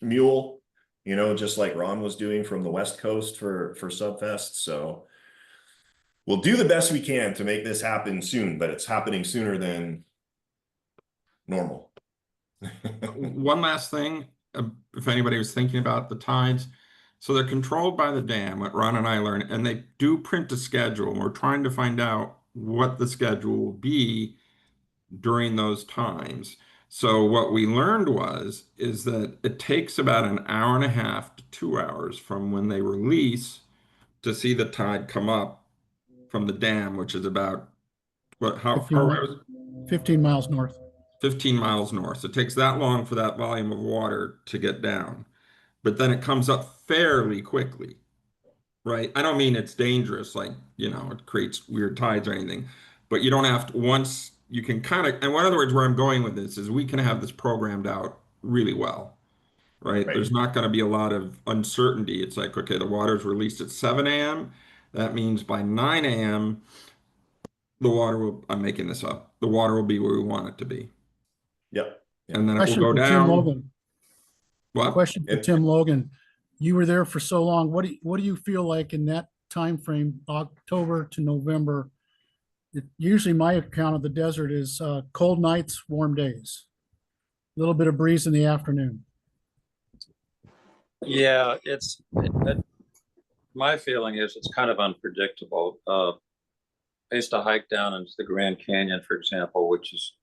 mule, you know, just like Ron was doing from the West Coast for SUBFEST. So we'll do the best we can to make this happen soon, but it's happening sooner than normal. One last thing, if anybody was thinking about the tides. So they're controlled by the dam, what Ron and I learned, and they do print a schedule. And we're trying to find out what the schedule will be during those times. So what we learned is that it takes about an hour and a half to 2 hours from when they release to see the tide come up from the dam, which is about what, how 15 miles north. 15 miles north. So it takes that long for that volume of water to get down. But then it comes up fairly quickly, right? I don't mean it's dangerous, like, you know, it creates weird tides or anything, but you don't have to, once you can kind of, and in other words, where I'm going with this is we can have this programmed out really well, right? There's not going to be a lot of uncertainty. It's like, okay, the water's released at 7 a.m. That means by 9 a.m., the water will, I'm making this up, the water will be where we want it to be. Yep. And then it Question will go for down. Tim Logan. What? Question for Tim Logan. You were there for so long. What do you feel like in that time frame, October to November? Usually my account of the desert is cold nights, warm days, a little bit of breeze in the afternoon. Yeah, my feeling is it's kind of unpredictable. I used to hike down into the Grand Canyon, for example, which is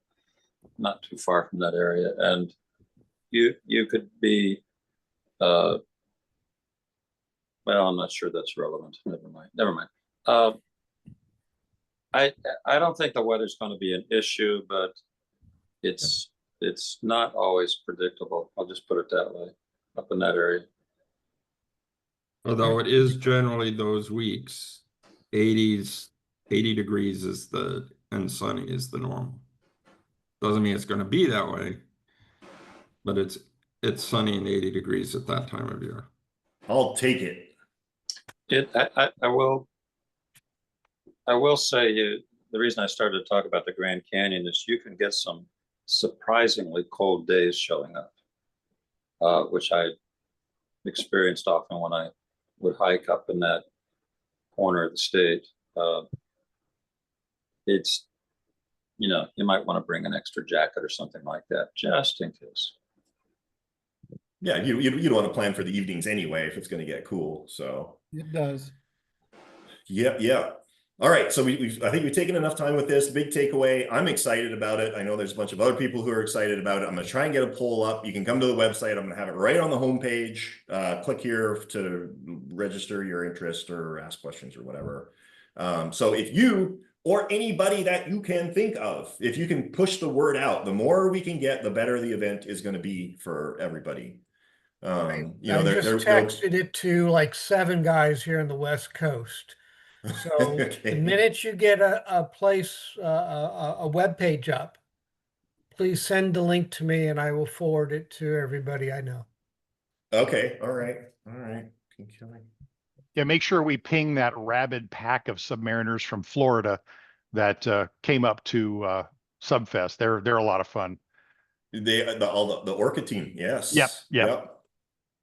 not too far from that area, and you could be well, I'm not sure that's relevant. Never mind. I don't think the weather's going to be an issue, but it's not always predictable. I'll just put it that way up in that area. Although it is generally those weeks, 80 degrees is and sunny is the normal. Doesn't mean it's going to be that way, but it's sunny and 80 degrees at that time of year. I'll take it. I will say the reason I started to talk about the Grand Canyon is you can get some surprisingly cold days showing up, which I experienced often when I would hike up in that corner of the state, it's, you know, you might want to bring an extra jacket or something like that, just in case. Yeah, you don't want to plan for the evenings anyway if it's going to get cool. So It does. yeah. All right, so I think we've taken enough time with this. Big takeaway. I'm excited about it. I know there's a bunch of other people who are excited about it. I'm going to try and get a poll up. You can come to the website. I'm going to have it right on the homepage. Click here to register your interest or ask questions or whatever. So if you or anybody that you can think of, if you can push the word out, the more we can get, the better the event is going to be for everybody. You know, I just texted it to like 7 guys here in the West Coast. So Okay. the minute you get a place, a web page up, please send the link to me and I will forward it to everybody I know. Okay. All right. Yeah, make sure we ping that rabid pack of submariners from Florida that came up to SUBFEST. They're a lot of fun. The Orca team, yes. Yep.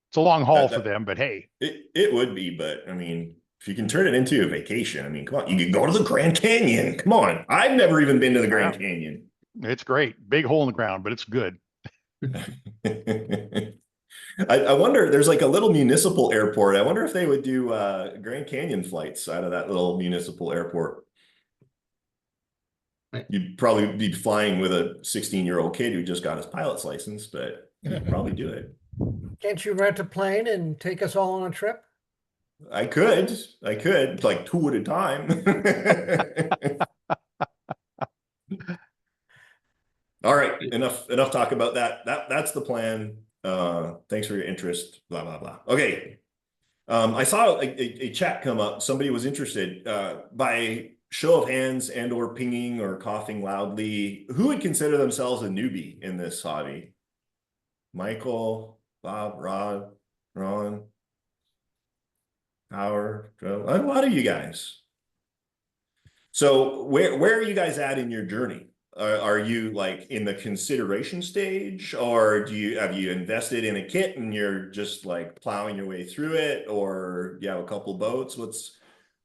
It's a long haul for them, but hey. It would be, but I mean, if you can turn it into a vacation, I mean, come on, you can go to the Grand Canyon. Come on. I've never even been to the Grand Canyon. It's great. Big hole in the ground, but it's good. I wonder, there's like a little municipal airport. I wonder if they would do Grand Canyon flights out of that little municipal airport. You'd probably be flying with a 16-year-old kid who just got his pilot's license, but you'd probably do it. Can't you rent a plane and take us all on a trip? I could, like 2 at a time. All right, enough talk about that. That's the plan. Thanks for your interest, blah, blah, blah. Okay. I saw a chat come up. Somebody was interested, by show of hands and or pinging or coughing loudly, who would consider themselves a newbie in this hobby? Michael, Bob, Rod, Ron, Howard, Joe, a lot of you guys. So where are you guys at in your journey? Are you like in the consideration stage, or have you invested in a kit and you're just like plowing your way through it, or you have a couple boats?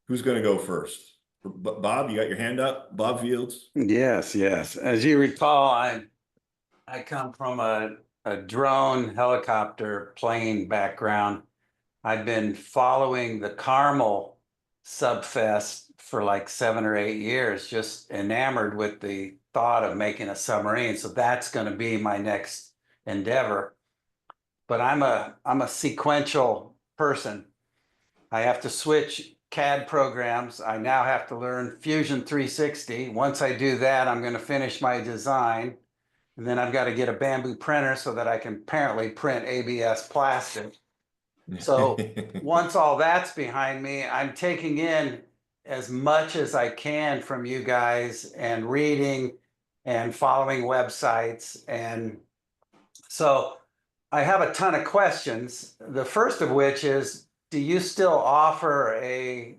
Who's going to go first? Bob, you got your hand up. Bob Fields. Yes. As you recall, I come from a drone helicopter plane background. I've been following the Carmel SUBFEST for like 7 or 8 years, just enamored with the thought of making a submarine. So that's going to be my next endeavor. But I'm a sequential person. I have to switch CAD programs. I now have to learn Fusion 360. Once I do that, I'm going to finish my design. And then I've got to get a bamboo printer so that I can apparently print ABS plastic. So once all that's behind me, I'm taking in as much as I can from you guys and reading and following websites. And so I have a ton of questions. The first of which is, do you still offer a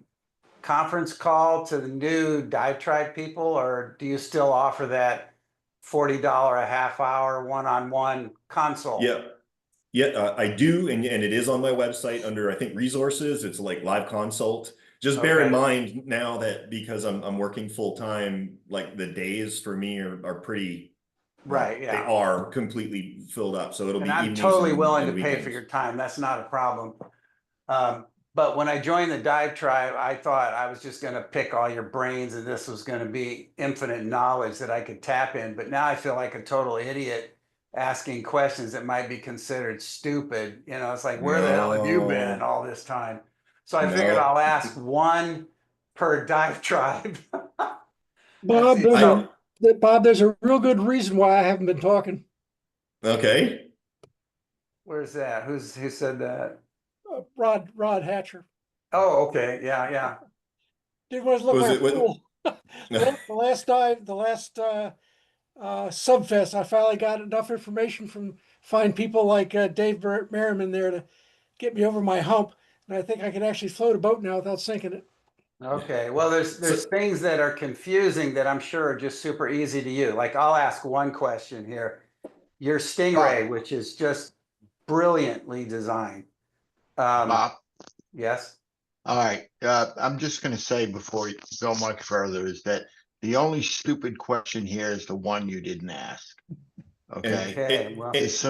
conference call to the new DiveTribe people, or do you still offer that $40 a half hour one-on-one consult? Yeah, I do, and it is on my website under, I think, resources. It's like live consult. Just bear in mind now that because I'm working full time, like the days for me are pretty right. Yeah, they are completely filled up. So it'll be. I'm totally willing to pay for your time. That's not a problem. But when I joined the DiveTribe, I thought I was just going to pick all your brains and this was going to be infinite knowledge that I could tap in. But now I feel like a total idiot asking questions that might be considered stupid. You know, it's like, where the hell have you been all this time? So I figured I'll ask one per DiveTribe. Bob, there's a real good reason why I haven't been talking. Okay. Where's that? Who said that? Rod Hatcher. Oh, okay. Yeah. Didn't want to look like a fool. The last SUBFEST, I finally got enough information find people like Dave Merriman there to get me over my hump, and I think I can actually float a boat now without sinking it. Okay, well, there's things that are confusing that I'm sure are just super easy to you. Like, I'll ask one question here. Your Stingray, which is just brilliantly designed. Bob, Yes. All right, I'm just gonna say before you go much further is that the only stupid question here is the one you didn't ask. Okay, Okay, well, it's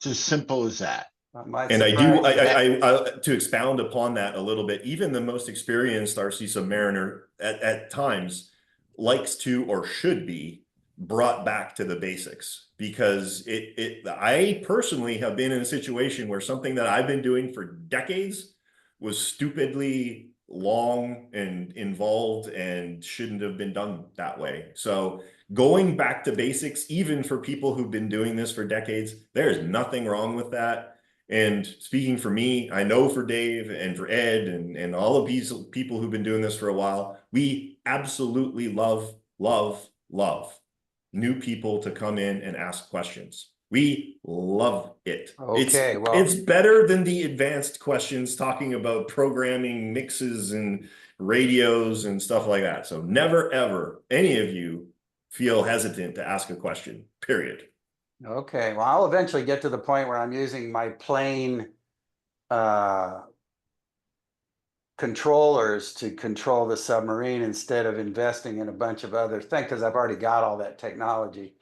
as simple as that. And I to expound upon that a little bit, even the most experienced RC Submariner at times likes to or should be brought back to the basics, because I personally have been in a situation where something that I've been doing for decades was stupidly long and involved and shouldn't have been done that way. So going back to basics, even for people who've been doing this for decades, there's nothing wrong with that. And speaking for me, I know for Dave and for Ed and all of these people who've been doing this for a while, we absolutely love new people to come in and ask questions. We love it. Okay, it's better than the advanced questions talking about programming mixes and radios and stuff like that. So never, ever, any of you feel hesitant to ask a question, period. Okay, well, I'll eventually get to the point where I'm using my plain controllers to control the submarine instead of investing in a bunch of other things, because I've already got all that technology.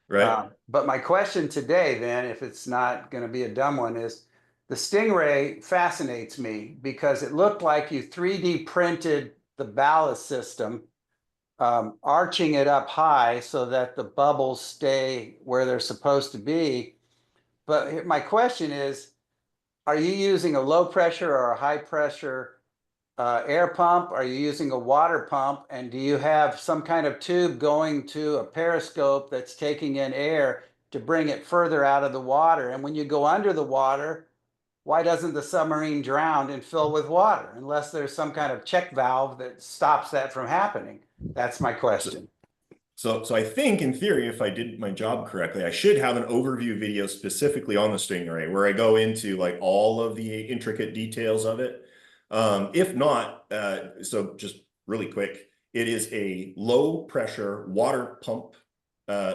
Right. But my question today, then, if it's not going to be a dumb one, is the Stingray fascinates me because it looked like you 3D printed the ballast system, arching it up high so that the bubbles stay where they're supposed to be. But my question is, are you using a low pressure or a high pressure air pump? Are you using a water pump? And do you have some kind of tube going to a periscope that's taking in air to bring it further out of the water? And when you go under the water, why doesn't the submarine drown and fill with water unless there's some kind of check valve that stops that from happening? That's my question. So I think in theory, if I did my job correctly, I should have an overview video specifically on the Stingray where I go into like all of the intricate details of it. If not, so just really quick, it is a low pressure water pump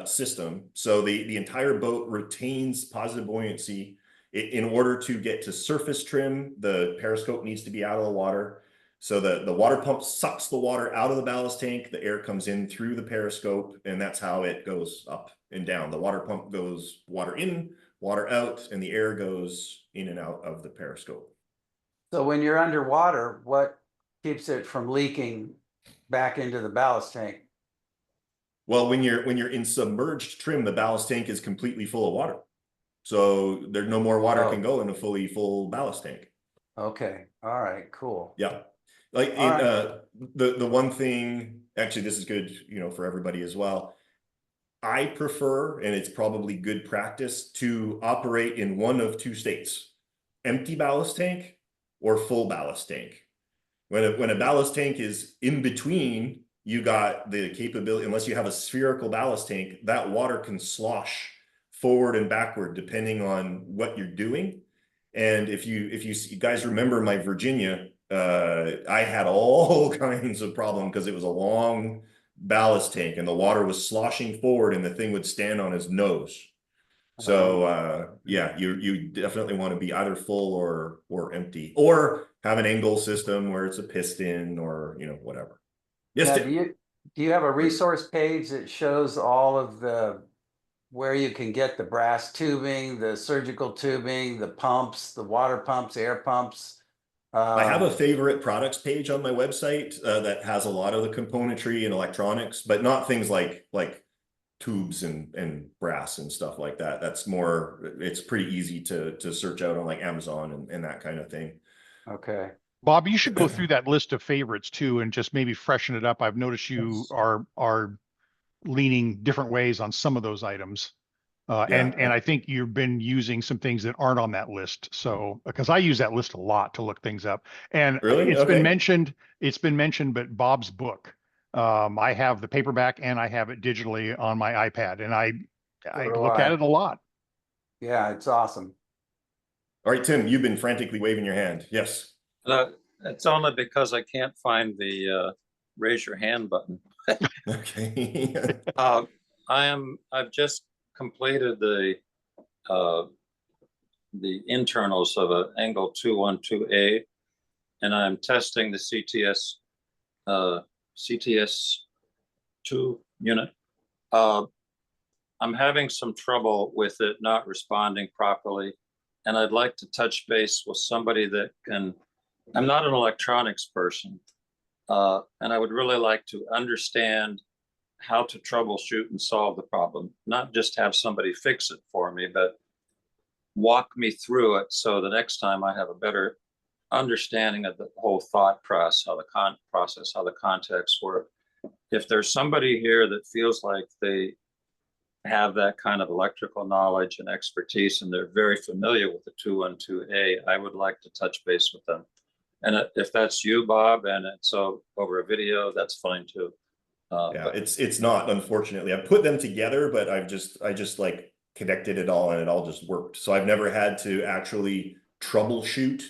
system. So the entire boat retains positive buoyancy. In order to get to surface trim, the periscope needs to be out of the water. So the water pump sucks the water out of the ballast tank, the air comes in through the periscope, and that's how it goes up and down. The water pump goes water in, water out, and the air goes in and out of the periscope. So when you're underwater, what keeps it from leaking back into the ballast tank? Well, when you're in submerged trim, the ballast tank is completely full of water. So there's no more water can go in a fully full ballast tank. Okay. All right, cool. Yeah. Like the one thing, actually, this is good, for everybody as well. I prefer, and it's probably good practice, to operate in one of two states: empty ballast tank or full ballast tank. When a ballast tank is in between, you got the capability, unless you have a spherical ballast tank, that water can slosh forward and backward depending on what you're doing. And if you guys remember my Virginia, I had all kinds of problems because it was a long ballast tank and the water was sloshing forward and the thing would stand on its nose. So yeah, you definitely want to be either full or empty, or have an angle system where it's a piston or whatever. Yes. Now, do you have a resource page that shows all of where you can get the brass tubing, the surgical tubing, the pumps, the water pumps, air pumps? I have a favorite products page on my website that has a lot of the componentry and electronics, but not things like tubes and brass and stuff like that. That's more, it's pretty easy to search out on like Amazon and that kind of thing. Okay. Bob, you should go through that list of favorites too and just maybe freshen it up. I've noticed you are leaning different ways on some of those items. And I think you've been using some things that aren't on that list. So, because I use that list a lot to look things up, and it's been mentioned, but Bob's book, I have the paperback and I have it digitally on my iPad, and I look at it a lot. Yeah, it's awesome. All right, Tim, you've been frantically waving your hand. Yes. It's only because I can't find the raise your hand button. Okay. I've just completed the internals of an Angle 212A, and I'm testing the CTS2 unit. I'm having some trouble with it not responding properly, and I'd like to touch base with somebody that can. I'm not an electronics person, and I would really like to understand how to troubleshoot and solve the problem, not just have somebody fix it for me, but walk me through it so the next time I have a better understanding of the whole thought process, how the contexts work. If there's somebody here that feels like they have that kind of electrical knowledge and expertise, and they're very familiar with the 212A, I would like to touch base with them. And if that's you, Bob, and it's over a video, that's fine too. Yeah, it's not, unfortunately. I put them together, but I just like connected it all and it all just worked. So I've never had to actually troubleshoot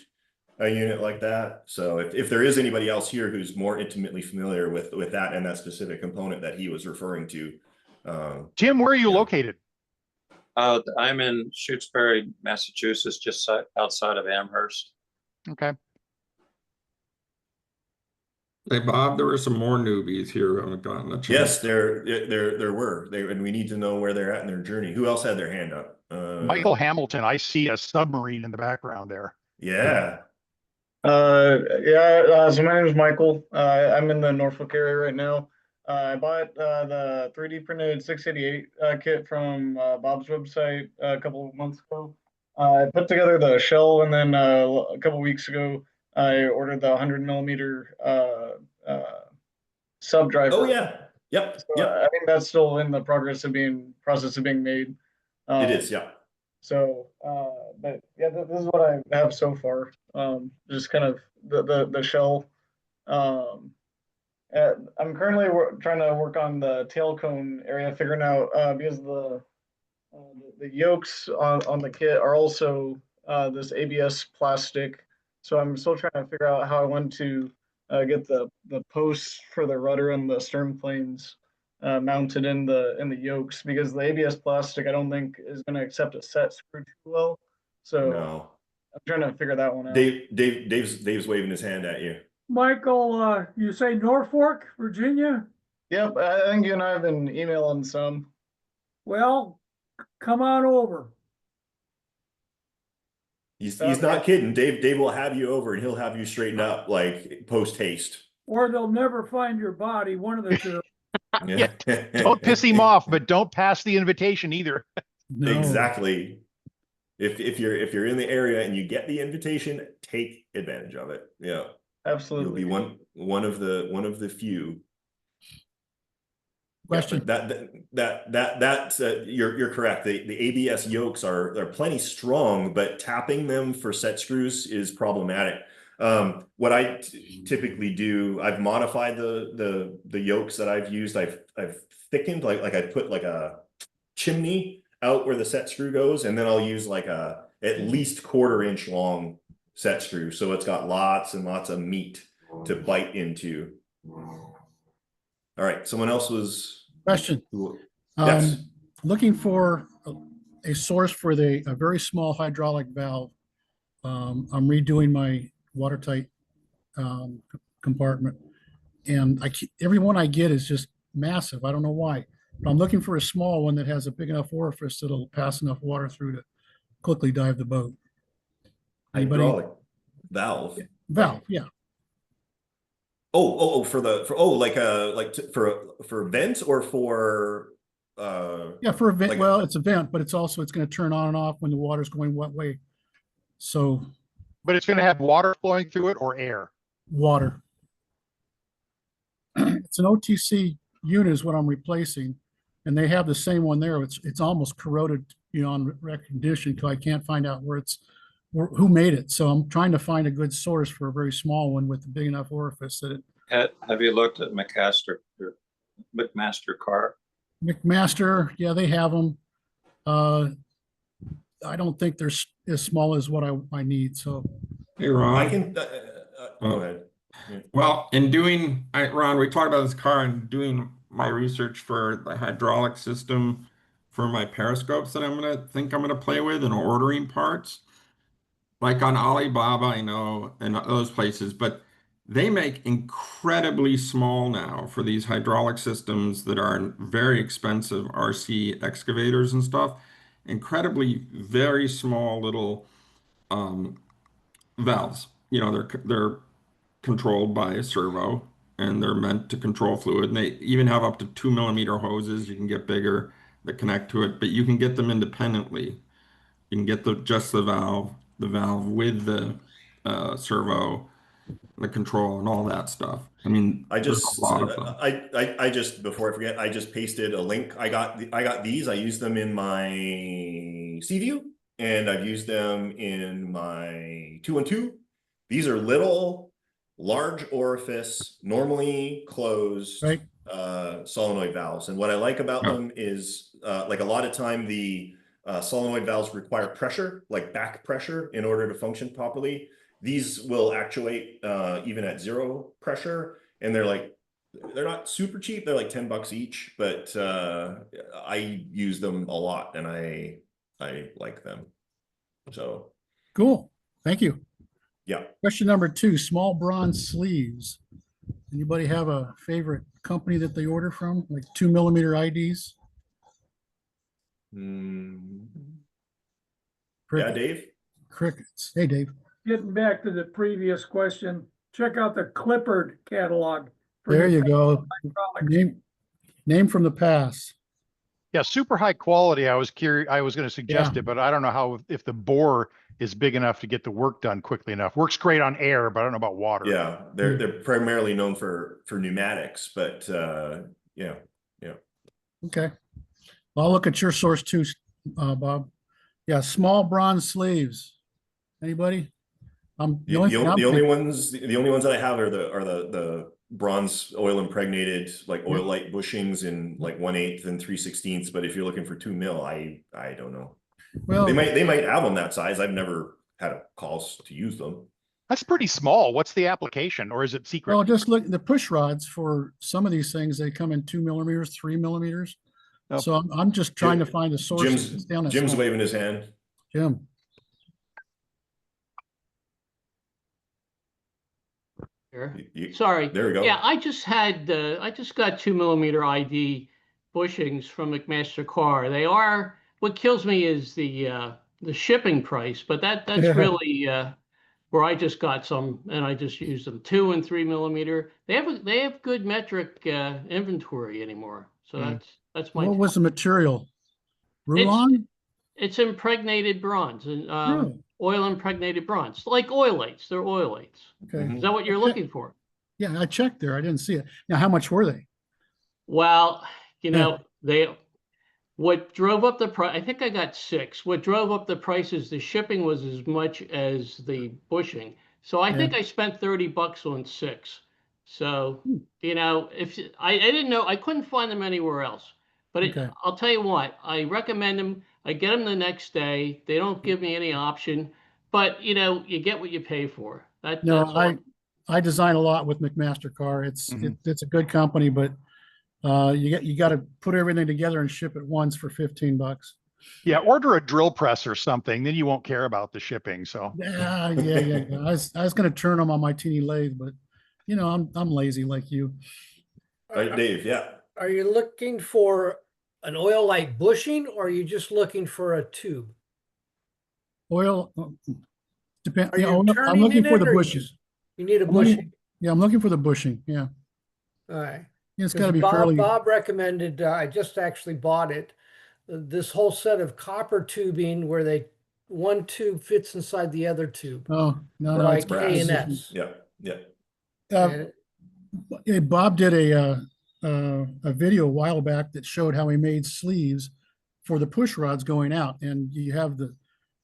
a unit like that. So if there is anybody else here who's more intimately familiar with that and that specific component that he was referring to. Tim, where are you located? I'm in Shutesbury, Massachusetts, just outside of Amherst. Okay. Hey, Bob, there were some more newbies here who haven't gotten a chance. Yes, there were. And we need to know where they're at in their journey. Who else had their hand up? Michael Hamilton, I see a submarine in the background there. Yeah. So my name is Michael. I'm in the Norfolk area right now. I bought the 3D printed 688 kit from Bob's website a couple of months ago. I put together the shell, and then a couple weeks ago, I ordered the 100mm sub driver. Oh yeah, yep. So, I think that's still in the process of being made. It is, yeah. So, but yeah, this is what I have so far. Just kind of the shell. I'm currently trying to work on the tail cone area, figuring out because the yokes on the kit are also this ABS plastic. So I'm still trying to figure out how I want to get the posts for the rudder and the stern planes mounted in the yokes, because the ABS plastic I don't think is going to accept a set screw too well. So no. I'm trying to figure that one out. Dave's waving his hand at you. Michael, you say Norfolk, Virginia? Yep, I think you and I have been emailing some. Well, come on over. He's not kidding. Dave will have you over and he'll have you straightened up like post haste. Or they'll never find your body, one of the two. Yeah. Don't piss him off, but don't pass the invitation either. No. Exactly. If you're in the area and you get the invitation, take advantage of it. Yeah. Absolutely. You'll be one of the few. Question. Yeah, you're correct. The ABS yokes are plenty strong, but tapping them for set screws is problematic. What I typically do, I've modified the yokes that I've used. I've thickened, like I put like a chimney out where the set screw goes, and then I'll use like at least 1/4 inch long set screw, so it's got lots and lots of meat to bite into. All right, someone else was. Question. Yes. Looking for a source for a very small hydraulic valve. I'm redoing my watertight compartment, and every one I get is just massive. I don't know why, but I'm looking for a small one that has a big enough orifice that'll pass enough water through to quickly dive the boat. Anybody? Hydraulic valve. Valve, yeah. For vent or for Yeah, for a vent. Like, well, it's a vent, but it's going to turn on and off when the water's going what way. So, but it's going to have water flowing through it or air? Water. It's an OTC unit is what I'm replacing, and they have the same one there. It's almost corroded beyond recognition, so I can't find out who made it. So I'm trying to find a good source for a very small one with a big enough orifice that it. Have you looked at McMaster car? McMaster, yeah, they have them. I don't think they're as small as what I need. So, hey Ron, I can go ahead. Yeah. Well, Ron, we talked about this car and doing my research for the hydraulic system for my periscopes that I'm gonna play with and ordering parts. like on Alibaba, I know, and those places, but they make incredibly small now for these hydraulic systems that are very expensive RC excavators and stuff. Incredibly very small little valves. You know, they're controlled by a servo and they're meant to control fluid. And they even have up to 2 mm hoses. You can get bigger that connect to it, but you can get them independently. You can get just the valve with the servo, the control, and all that stuff. I mean, I there's just a lot of them. I just before I forget, I just pasted a link. I got these. I used them in my Seaview, and I've used them in my 212. These are little, large orifice, normally closed Right. solenoid valves. And what I like about them is like a lot of time the solenoid valves require pressure, like back pressure, in order to function properly. These will actuate even at zero pressure, and they're not super cheap. They're like $10 each, but I use them a lot, and I like them. So Cool. Thank you. yeah. Question number 2, small bronze sleeves. Anybody have a favorite company that they order from, like 2mm IDs? Yeah, Dave. Crickets. Hey, Dave. Getting back to the previous question, check out the Clippard catalog. There you go. Name from the past. Yeah, super high quality. I was curious. I was going to suggest it, but I don't know if the bore is big enough to get the work done quickly enough. Works great on air, but I don't know about water. Yeah, they're primarily known for pneumatics, but yeah. Okay. Well, I'll look at your source too, Bob. Yeah, small bronze sleeves. Anybody? The only ones that I have are the bronze oil impregnated, like oil light bushings in like 1/8 and 3/16. But if you're looking for 2 mil, I don't know. Well, they might have them that size. I've never had calls to use them. That's pretty small. What's the application, or is it secret? Well, just look, the push rods for some of these things, they come in 2mm, 3mm. Oh. So I'm just trying to find a source. Jim's waving his hand. Jim. Sorry. There we go. Yeah, I just got 2mm ID bushings from McMaster Carr. They are, what kills me is the shipping price, but that's really where I just got some and I just used them. 2 and 3mm. They have good metric inventory anymore. So that's my. What was the material? Rulon? It's impregnated bronze and oil impregnated bronze, like oilates. They're oilates. Okay. Is that what you're looking for? Yeah, I checked there. I didn't see it. Now, how much were they? Well, what drove up the price, I think I got 6. What drove up the prices, the shipping was as much as the bushing. So I think I spent $30 on 6. So, if I didn't know, I couldn't find them anywhere else. But I'll tell you what, I recommend them. I get them the next day. They don't give me any option, but you get what you pay for. I design a lot with McMaster Carr. It's a good company, but you got to put everything together and ship it once for $15. Yeah, order a drill press or something, then you won't care about the shipping. So yeah. I was going to turn them on my teeny lathe, but I'm lazy like you. Right, Dave. Yeah. Are you looking for an oil light bushing, or are you just looking for a tube? Oil depend. I'm looking for the bushing. You need a bushing. I'm looking for the bushing. Yeah. All right. It's got to be fairly. Bob recommended. I just actually bought it. This whole set of copper tubing where one tube fits inside the other tube. Oh no, like it's brass. K&S. Yeah. Bob did a video a while back that showed how he made sleeves for the push rods going out, and you have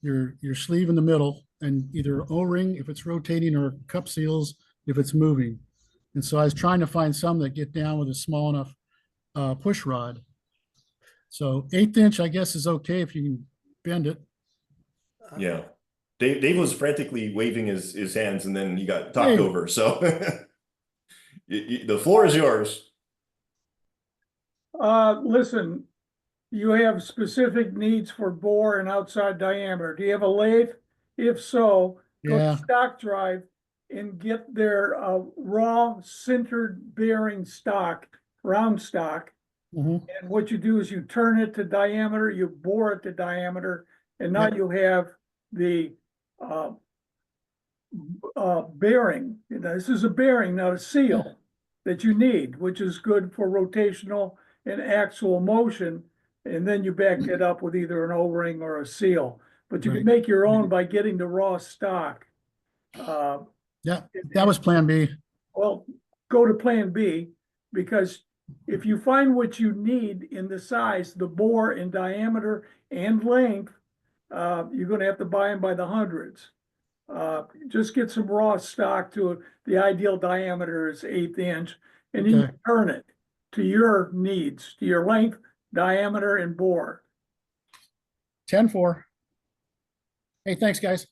your sleeve in the middle and either O-ring if it's rotating or cup seals if it's moving. And so I was trying to find some that get down with a small enough push rod. So 1/8 inch, I guess, is okay if you can bend it. Yeah. Dave was frantically waving his hands and then he got talked over. So the floor is yours. Listen, you have specific needs for bore and outside diameter. Do you have a lathe? If so, go Yeah. to stock drive and get their raw sintered bearing stock, round stock. Mhm. And what you do is you turn it to diameter, you bore it to diameter, and now Yep. you have the bearing. This is a bearing, not a seal, that you need, which is good for rotational and actual motion. And then you back it up with either an O-ring or a seal. But you can Right. make your own by getting the raw stock. Yeah, that was plan B. Well, go to plan B, because if you find what you need in the size, the bore in diameter and length, you're gonna have to buy them by the hundreds. Just get some raw stock to the ideal diameter is 1/8 inch, and then you Okay. turn it to your needs, to your length, diameter, and bore. 10-4. Hey, thanks, guys.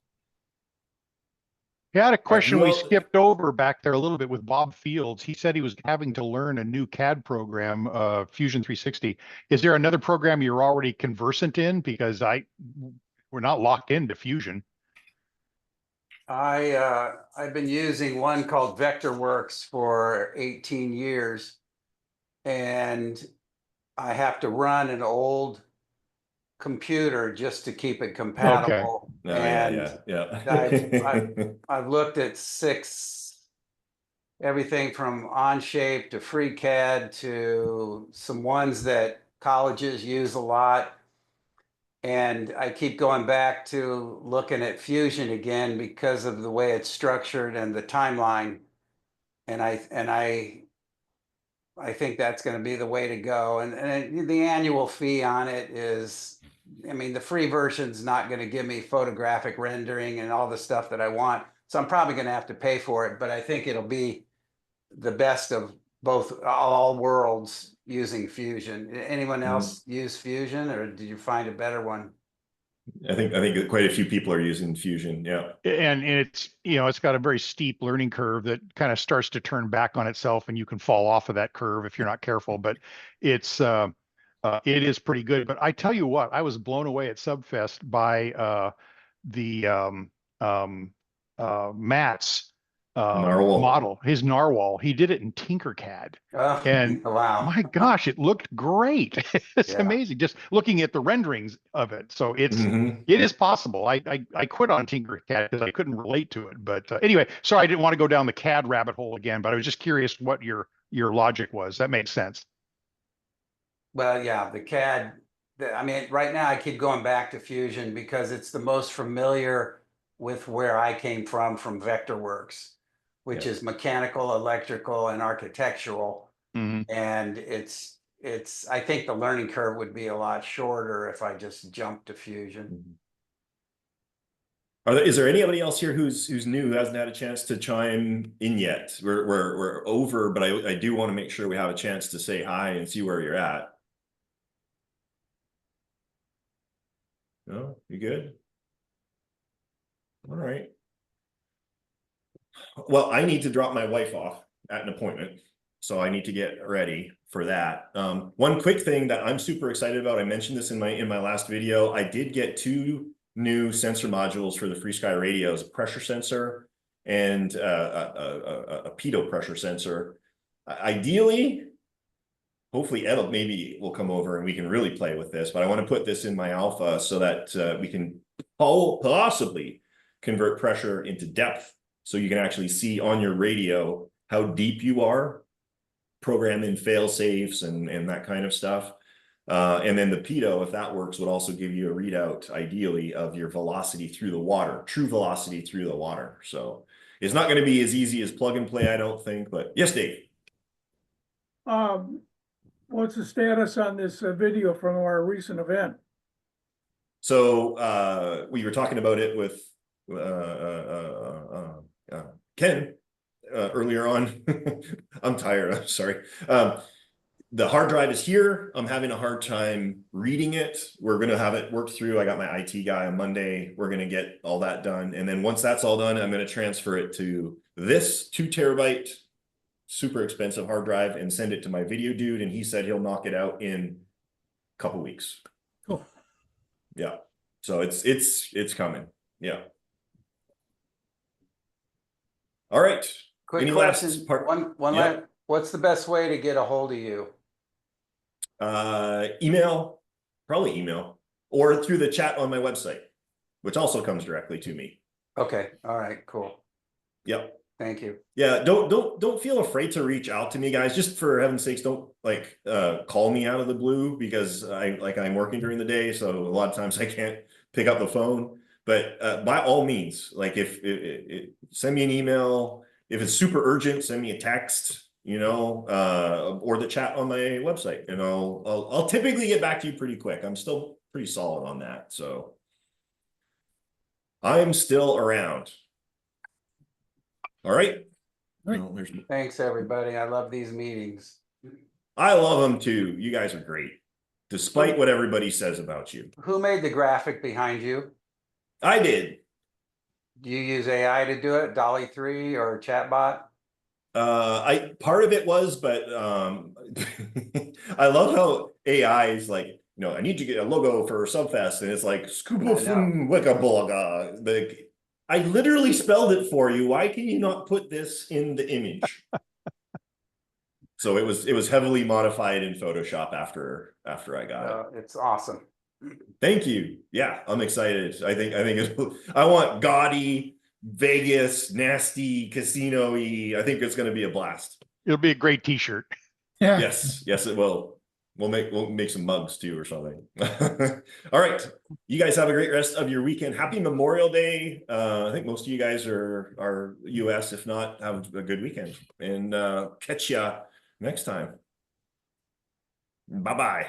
We had a question who we else? skipped over back there a little bit with Bob Fields. He said he was having to learn a new CAD program, Fusion 360. Is there another program you're already conversant in? Because we're not locked into Fusion. I've been using one called Vectorworks for 18 years, and I have to run an old computer just to keep it compatible. Oh, And yeah. I've looked at everything from Onshape to FreeCAD to some ones that colleges use a lot. And I keep going back to looking at Fusion again because of the way it's structured and the timeline. And I think that's going to be the way to go. And the annual fee on it is, I mean, the free version's not going to give me photographic rendering and all the stuff that I want. So I'm probably going to have to pay for it, but I think it'll be the best of both, all worlds using Fusion. Anyone else use Fusion, or did you find a better one? I think quite a few people are using Fusion. Yeah. And it's, it's got a very steep learning curve that kind of starts to turn back on itself, and you can fall off of that curve if you're not careful, but it is pretty good. But I tell you what, I was blown away at SUBFEST by Matt's Narwhal. model, his narwhal. He did it in Tinkercad. Oh, And wow. my gosh, it looked great. It's amazing just looking at the renderings of it. So it is possible. I quit on Tinkercad because I couldn't relate to it. But anyway, sorry, I didn't want to go down the CAD rabbit hole again, but I was just curious what your logic was. That makes sense. Well, yeah, the CAD, I mean, right now I keep going back to Fusion because it's the most familiar with where I came from Vectorworks, which is mechanical, electrical, and architectural. And I think the learning curve would be a lot shorter if I just jumped to Fusion. Is there anybody else here who's new, who hasn't had a chance to chime in yet? We're over, but I do want to make sure we have a chance to say hi and see where you're at. No, you good? All right. Well, I need to drop my wife off at an appointment, so I need to get ready for that. One quick thing that I'm super excited about, I mentioned this in my last video, I did get 2 new sensor modules for the FreeSky radios, a pressure sensor and a pitot pressure sensor. Ideally, hopefully Ed maybe will come over and we can really play with this, but I want to put this in my alpha so that we can possibly convert pressure into depth, so you can actually see on your radio how deep you are, program in fail safes and that kind of stuff. And then the pitot, if that works, would also give you a readout, ideally, of your velocity through the water, true velocity through the water. So it's not going to be as easy as plug and play, I don't think, but yes, Dave. What's the status on this video from our recent event? So we were talking about it with Ken earlier on. I'm tired, I'm sorry. The hard drive is here. I'm having a hard time reading it. We're going to have it worked through. I got my IT guy on Monday. We're going to get all that done. And then once that's all done, I'm going to transfer it to this 2 terabyte, super expensive hard drive and send it to my video dude. And he said he'll knock it out in a couple weeks. Cool. Yeah. So it's coming. Yeah. All right. Quick Any question. last part? One Yep. last, what's the best way to get a hold of you? Email, probably email, or through the chat on my website, which also comes directly to me. Okay. All right. Cool. Yep. Thank you. Yeah, don't feel afraid to reach out to me, guys. Just for heaven's sakes, don't like call me out of the blue, because I'm working during the day, so a lot of times I can't pick up the phone. But by all means, like if send me an email. If it's super urgent, send me a text, you know, or the chat on my website, and I'll typically get back to you pretty quick. I'm still pretty solid on that, so I'm still around. All right. No, Thanks, everybody. I love these meetings. I love them too. You guys are great, despite what everybody says about you. Who made the graphic behind you? I did. Do you use AI to do it? Dolly 3 or chatbot? Part of it was, but I love how AI is like, you know, I need to get a logo for SUBFEST, and it's like Scoopafum Wickaboga. Like, I literally spelled it for you. Why can you not put this in the image? So it was heavily modified in Photoshop after I got it. It's awesome. Thank you. Yeah, I'm excited. I think I want gaudy, Vegas, nasty, casino-y. I think it's going to be a blast. It'll be a great t-shirt. Yeah. Yes, it will. We'll make some mugs too or something. All right. You guys have a great rest of your weekend. Happy Memorial Day. I think most of you guys are US. If not, have a good weekend, and catch ya next time. Bye-bye.